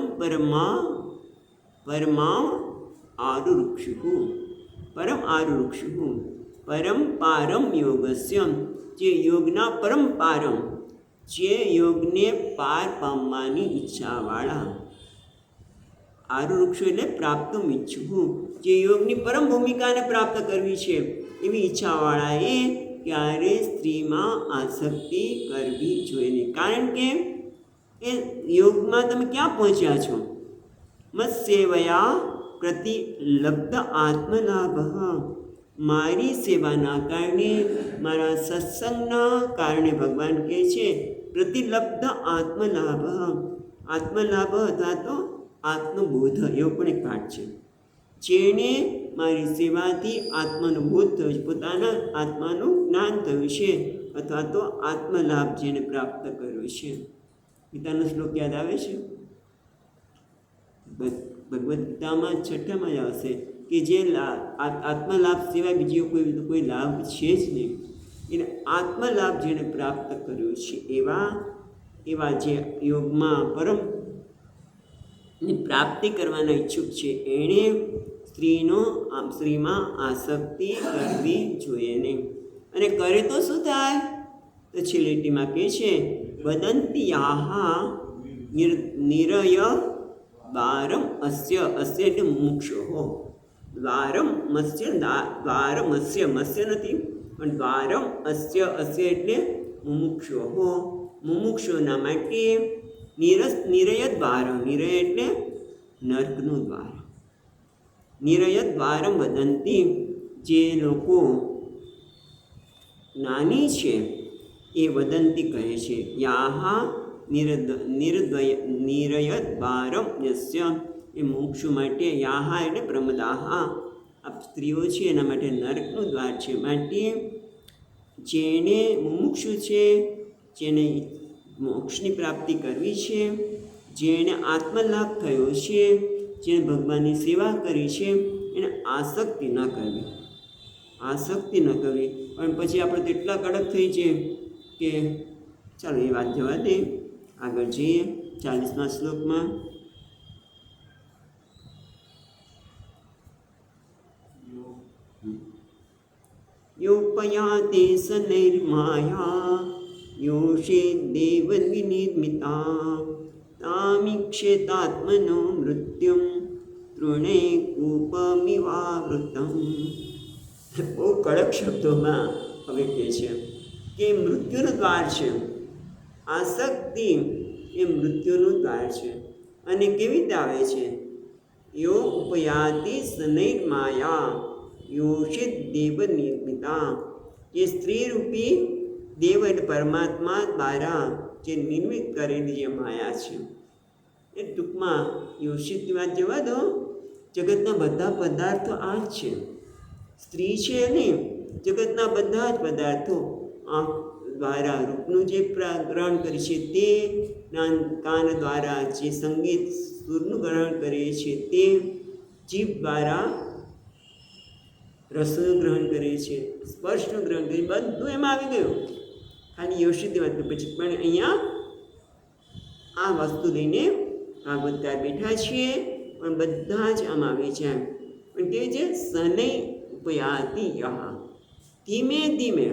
પરમા આરુરુક્ષુઃ. પરમ આરુરુક્ષુઃ, પરમ પારમ યોગસ્ય, જે યોગના પરમ પારમ, જે યોગને પાર પામવાની ઈચ્છાવાળા. આરુરુક્ષુ એટલે પ્રાપ્તું ઈચ્છું, જે યોગની પરમ ભૂમિકાને પ્રાપ્ત કરવી છે એવી ઈચ્છાવાળાએ ક્યારે સ્ત્રીમાં આસક્તિ કરવી જોઈએ નહીં. કારણ કે એ યોગમાં તમે ક્યાં પહોંચ્યા છો? મત્સેવયા પ્રતિલબ્ધ આત્મલાભ. મારી સેવાના કારણે, મારા સત્સંગના કારણે ભગવાન કહે છે પ્રતિલબ્ધ આત્મલાભ. આત્મલાભ અથવા તો આત્મબોધ એવો પણ એક પાઠ છે. જેણે મારી સેવાથી આત્માનો બોધ થયો છે, પોતાના આત્માનું જ્ઞાન થયું છે, અથવા તો આત્મલાભ જેને પ્રાપ્ત કર્યો છે. ગીતાનો શ્લોક યાદ આવે છે? ભગવદ્ ગીતામાં 6ઠામાં જ આવશે કે જે આત્મલાભ સિવાય બીજો કોઈ લાભ છે જ નહીં. એને આત્મલાભ જેણે પ્રાપ્ત કર્યો છે એવા જે યોગમાં પરમ ની પ્રાપ્તિ કરવાના ઈચ્છુક છે એણે સ્ત્રીમાં આસક્તિ કરવી જોઈએ નહીં. અને કરે તો શું થાય? તો છેલ્લી લીટીમાં કહે છે વદંતિયાહ નિરય દ્વારમ અસ્ય. અસ્ય એટલે મુક્ષો. દ્વારમ મત્સ્ય, દ્વારમ અસ્ય, મત્સ્ય નથી પણ દ્વારમ અસ્ય. અસ્ય એટલે મુમુક્ષો. મુમુક્ષોના માટે નિરય દ્વાર. નિરય એટલે નર્કનું દ્વાર. નિરય દ્વારમ વદંતી. જે લોકો નાની છે એ વદંતી કહે છે. યાહા નિરય દ્વારમ યસ્ય. એ મોક્ષ માટે યાહા એટલે પ્રમદાહા, આ સ્ત્રીઓ છે એના માટે નરકનું દ્વાર છે. માટે જેને મુમુક્ષુ છે, જેને મોક્ષની પ્રાપ્તિ કરવી છે, જેણે આત્મલાભ થયો છે, જેણે ભગવાનની સેવા કરી છે, એને આસક્તિ ન કરવી. આસક્તિ ન કરવી. પણ પછી આપણે તો એટલા કડક થઈ છે કે ચાલો એ વાત જવા દે, આગળ જઈએ 40મા શ્લોકમાં. યોપયાતે સનૈર્માયા યોષેદેવ વિનિર્મિતા તામીક્ષેતાત્મનો મૃત્યુમ તૃણે કૂપમિવાવૃતમ. બહુ કડક શબ્દોમાં હવે કહે છે કે મૃત્યુનું દ્વાર છે. આસક્તિ એ મૃત્યુનું દ્વાર છે. અને કેવી રીતે આવે છે? યો ઉપયાતિ સનૈર માયા યોષિત દેવ નિર્મિતા. એ સ્ત્રીરૂપી દેવ એટલે પરમાત્મા દ્વારા જે નિર્મિત કરેલી જે માયા છે એ ટૂંકમાં યોષિતની વાત જવા દો. જગતના બધા પદાર્થો આ જ છે. સ્ત્રી છે ને જગતના બધા જ પદાર્થો આંખ દ્વારા રૂપનું જે ગ્રહણ કરે છે તે, કાન દ્વારા જે સંગીત સુરનું ગ્રહણ કરીએ છીએ તે, જીભ દ્વારા રસનું ગ્રહણ કરીએ છીએ, સ્પર્શનું ગ્રહણ કરીએ, બધું એમાં આવી ગયું. ખાલી યોષિતની વાત પછી પણ અહીંયા આ વસ્તુ લઈને ભાગવતકાર બેઠા છીએ, પણ બધા જ આમ આવે છે. પણ તે છે શનૈ ઉપયાતિ યહ. ધીમે ધીમે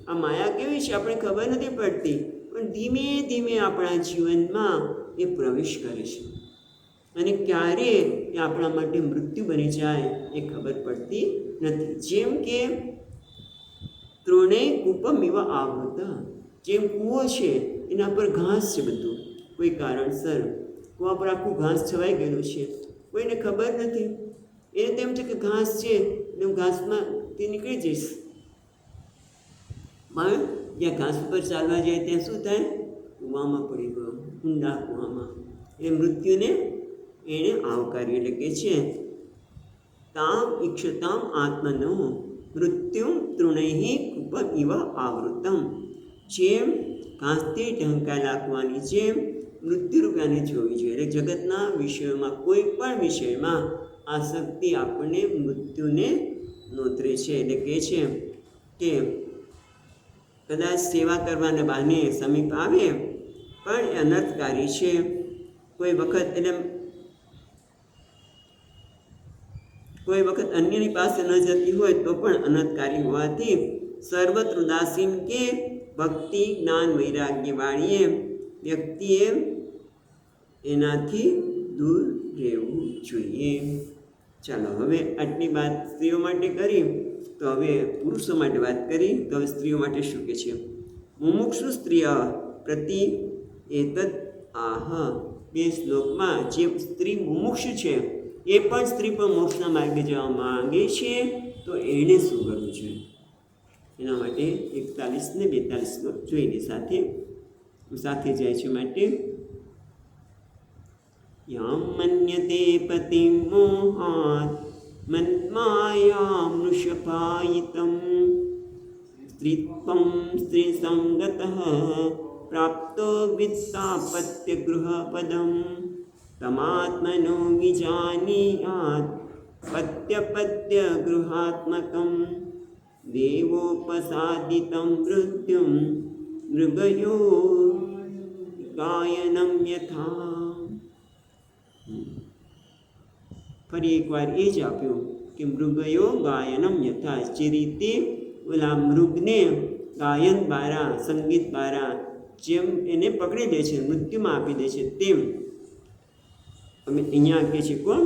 આ માયા કેવી છે આપણે ખબર નથી પડતી, પણ ધીમે ધીમે આપણા જીવનમાં એ પ્રવેશ કરે છે. અને ક્યારે એ આપણા માટે મૃત્યુ બની જાય એ ખબર પડતી નથી. જેમ કે તૃણે કૂપમિવ આવૃત. જેમ કૂવો છે એના પર ઘાસ છે, બધું કોઈ કારણસર કૂવા પર આખું ઘાસ છવાઈ ગયેલું છે, કોઈને ખબર નથી. એને તેમ છે કે ઘાસ છે એટલે હું ઘાસમાં તે નીકળી જઈશ. પણ જ્યાં ઘાસ ઉપર ચાલવા જાય ત્યાં શું થાય? કૂવામાં પડી ગયો, ઊંડા કૂવામાં. એ મૃત્યુને એણે આવકાર્યું. એટલે કે છે તામ ઈક્ષતામ આત્મનો મૃત્યુ તૃણૈ કૂપ ઇવ આવૃતમ. જેમ ઘાસથી ઢંકા લાગવાની જેમ મૃત્યુરૂપાને જોવી જોઈએ. એટલે જગતના વિષયોમાં કોઈ પણ વિષયમાં આસક્તિ આપણને મૃત્યુને નોતરે છે. એટલે કહે છે કે કદાચ સેવા કરવાના બહાને સમીપ આવે પણ એ અનર્થકારી છે. કોઈ વખત અન્યની પાસે ન જતી હોય તો પણ અનર્થકારી હોવાથી સર્વત્ર ઉદાસીન કે ભક્તિ જ્ઞાન વૈરાગ્યવાળીએ વ્યક્તિએ એનાથી દૂર રહેવું જોઈએ. ચાલો હવે આટલી વાત સ્ત્રીઓ માટે કરી, તો હવે પુરુષો માટે વાત કરી. તો હવે સ્ત્રીઓ માટે શું કહે છે? મુમુક્ષુ સ્ત્રીય પ્રતિ એતદ આહ. 2 શ્લોકમાં જે સ્ત્રી મુમુક્ષુ છે એ પણ સ્ત્રી પણ મોક્ષના માર્ગે જવા માંગે છે, તો એણે શું કરવું જોઈએ? એના માટે 41 ને 42 શ્લોક જોઈને સાથે જાય છે. માટે યામ મન્યતે પતિમ મોહાત મન્માયા મૃષભાયિતમ સ્ત્રીત્વમ સ્ત્રીસંગતઃ પ્રાપ્તો વિત્તાપત્ય ગૃહપદમ તમાત્મનો વિજાનીયાત પત્યપત્ય ગૃહાત્મકમ દેવોપસાદિતમ મૃત્યુમ મૃગયો ગાયનમ યથા. ફરી એકવાર એ જ આપ્યું કે મૃગયો ગાયનમ યથા. જે રીતે ઓલા મૃગને ગાયન દ્વારા, સંગીત દ્વારા જેમ એને પકડી દે છે, મૃત્યુમાં આપી દે છે, તેમ અમે અહીંયા કહે છે કોણ?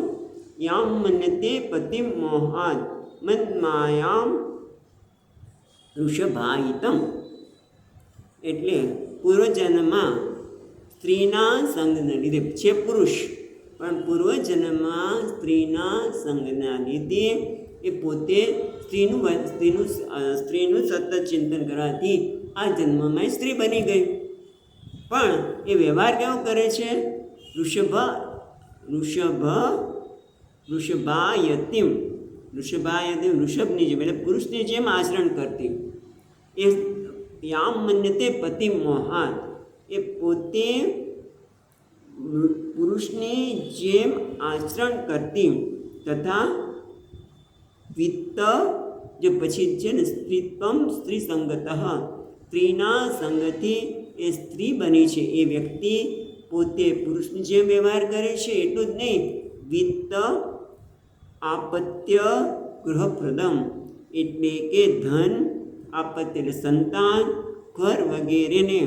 યામ મન્યતે પતિમ મોહાત મન્માયામ વૃષભાયિતમ. એટલે પૂર્વજન્મમાં સ્ત્રીના સંગને લીધે છે પુરુષ, પણ પૂર્વજન્મમાં સ્ત્રીના સંગના લીધે એ પોતે સ્ત્રીનું સતત ચિંતન કરવાથી આ જન્મમાં સ્ત્રી બની ગઈ. પણ એ વ્યવહાર કેવો કરે છે? વૃષભાયતિમ વૃષભની જેમ, એટલે પુરુષની જેમ આચરણ કરતી. એ યામ મન્યતે પતિ મોહાત. એ પોતે પુરુષની જેમ આચરણ કરતી તથા વિત્ત જો પછી છે ને સ્ત્રીત્વમ સ્ત્રી સંગત, સ્ત્રીના સંગથી એ સ્ત્રી બની છે એ વ્યક્તિ પોતે પુરુષની જેમ વ્યવહાર કરે છે. એટલું જ નહીં, વિત્ત આપત્ય ગૃહપ્રદમ એટલે કે ધન, આપત્ય એટલે સંતાન, ઘર વગેરેને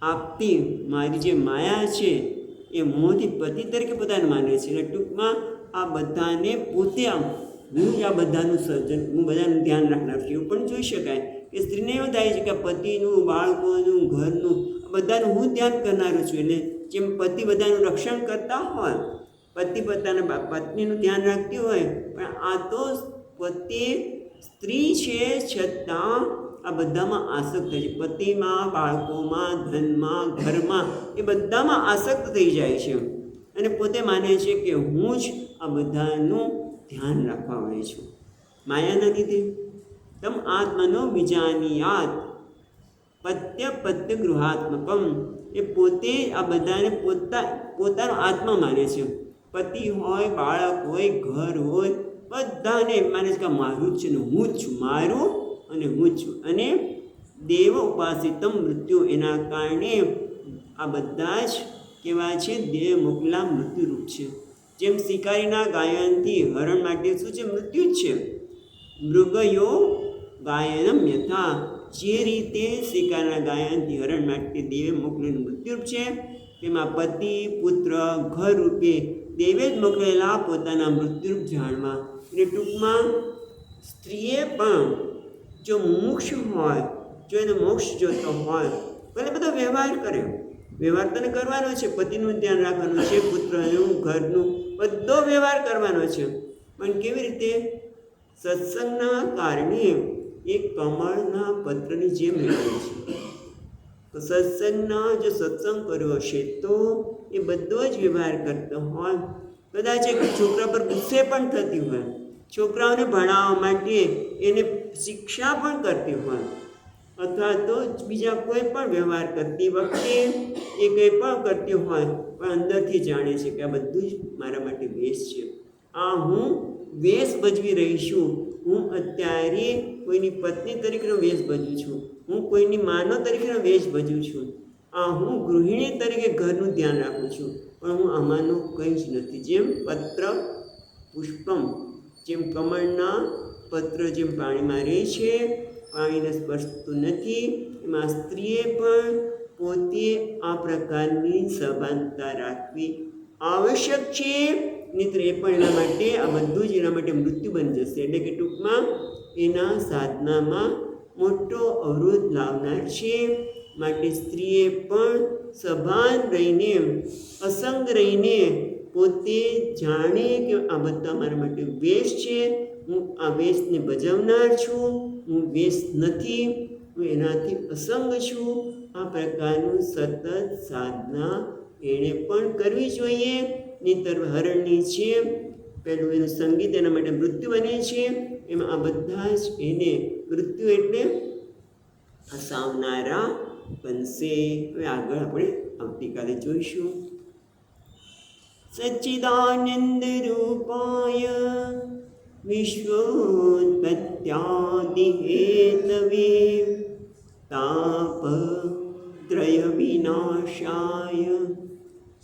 આપતી મારી જે માયા છે એ મોહથી પતિ તરીકે પોતાને માને છે. અને ટૂંકમાં આ બધાને પોતે હું જ આ બધાનું સર્જન, હું બધાનું ધ્યાન રાખનાર છું. એવું પણ જોઈ શકાય કે સ્ત્રીને એવું થાય છે કે પતિનું, બાળકોનું, ઘરનું બધાનું હું ધ્યાન કરનારું છું. એટલે જેમ પતિ બધાનું રક્ષણ કરતા હોય, પતિ પોતાના પત્નીનું ધ્યાન રાખતી હોય, પણ આ તો પોતે સ્ત્રી છે છતાં આ બધામાં આસક્ત થાય છે. પતિમાં, બાળકોમાં, ધનમાં, ઘરમાં એ બધામાં આસક્ત થઈ જાય છે અને પોતે માને છે કે હું જ આ બધાનું ધ્યાન રાખવા વાળી છું. માયાના લીધે તમ આત્મનો વિજાનીયાત પત્ય ગૃહાત્મકમ એ પોતે આ બધાને પોતાનો આત્મા માને છે. પતિ હોય, બાળક હોય, ઘર હોય, બધાને માને છે કે મારું જ છે ને હું જ છું, મારું અને હું જ છું. અને દેવ ઉપાસિતમ મૃત્યુ એના કારણે આ બધા જ કેવા છે? દેવ મોકલા મૃત્યુરૂપ છે. જેમ શિકારીના ગાયનથી હરણ માટે શું છે? મૃત્યુ જ છે. મૃગયો ગાયનમ યથા જે રીતે શિકારના ગાયનથી હરણ માટે દેવે મોકલેલું મૃત્યુરૂપ છે, તેમાં પતિ, પુત્ર, ઘર રૂપે દેવે જ મોકલેલા પોતાના મૃત્યુરૂપ જાણવા. એટલે ટૂંકમાં સ્ત્રીએ પણ જો મુમુક્ષ હોય, જો એને મોક્ષ જોતો હોય, ભલે બધો વ્યવહાર કરે, વ્યવહાર તને કરવાનો છે, પતિનું ધ્યાન રાખવાનું છે, પુત્રનું, ઘરનું બધો વ્યવહાર કરવાનો છે, પણ કેવી રીતે? સત્સંગના કારણે એ કમળના પત્રની જેમ રહે છે. તો સત્સંગના જો સત્સંગ કર્યો હશે તો એ બધો જ વ્યવહાર કરતો હોય. કદાચ એક છોકરા પર ગુસ્સે પણ થતી હોય, છોકરાઓને ભણાવવા માટે એને શિક્ષા પણ કરતી હોય, અથવા તો બીજા કોઈ પણ વ્યવહાર કરતી વખતે એ કંઈ પણ કરતી હોય, પણ અંદરથી જાણે છે કે આ બધું જ મારા માટે વેશ છે. આ હું વેશ ભજવી રહી છું. હું અત્યારે કોઈની પત્ની તરીકેનો વેશ ભજવું છું, હું કોઈની માનવ તરીકેનો વેશ ભજવું છું, આ હું ગૃહિણી તરીકે ઘરનું ધ્યાન રાખું છું, પણ હું આમાંનું કંઈ જ નથી. જેમ પત્ર પુષ્પમ, જેમ કમળના પત્ર જેમ પાણીમાં રહે છે, પાણીને સ્પર્શતું નથી, એમાં સ્ત્રીએ પણ પોતે આ પ્રકારની સભાનતા રાખવી આવશ્યક છે. મિત્ર એ પણ એના માટે આ બધું જ એના માટે મૃત્યુ બની જશે. એટલે કે ટૂંકમાં એના સાધનામાં મોટો અવરોધ લાવનાર છે. માટે સ્ત્રીએ પણ સભાન રહીને, અસંગ રહીને પોતે જાણે કે આ બધા મારા માટે વેશ છે, હું આ વેશને ભજવનાર છું, હું વેશ નથી, હું એનાથી અસંગ છું. આ પ્રકારનું સતત સાધના એણે પણ કરવી જોઈએ. નહીંતર હરણની છે પેલું એનું સંગીત એના માટે મૃત્યુ બને છે. એમાં આ બધા જ એને મૃત્યુ એટલે હસાવનારા બનશે. હવે આગળ આપણે આવતીકાલે જોઈશું. સચ્ચિદાનંદ રૂપાય વિશ્વોત્પત્યાદિ હેતવે તાપત્રય વિનાશાય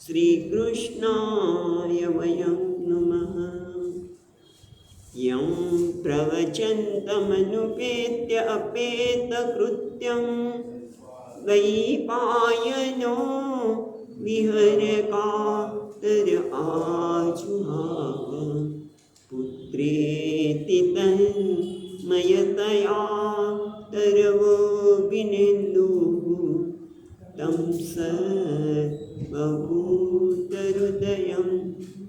શ્રી કૃષ્ણાય વયં નમઃ. યં પ્રવચन्तમનુપેત્ય અપેતકૃત્યં વૈપાયનો વિહરકાતર આજુહાવ પુત્રેતિ તન્મયતયા તરવો વિનેન્દુઃ तं सर्वभूतहृदयं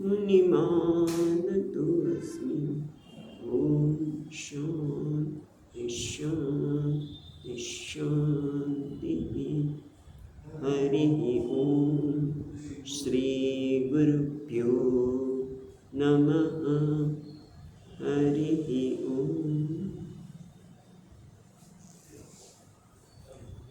मुनिमानतोऽस्मि. ॐ शान्ति शान्ति शान्तिः. हरिः ॐ श्रीगुरुभ्यो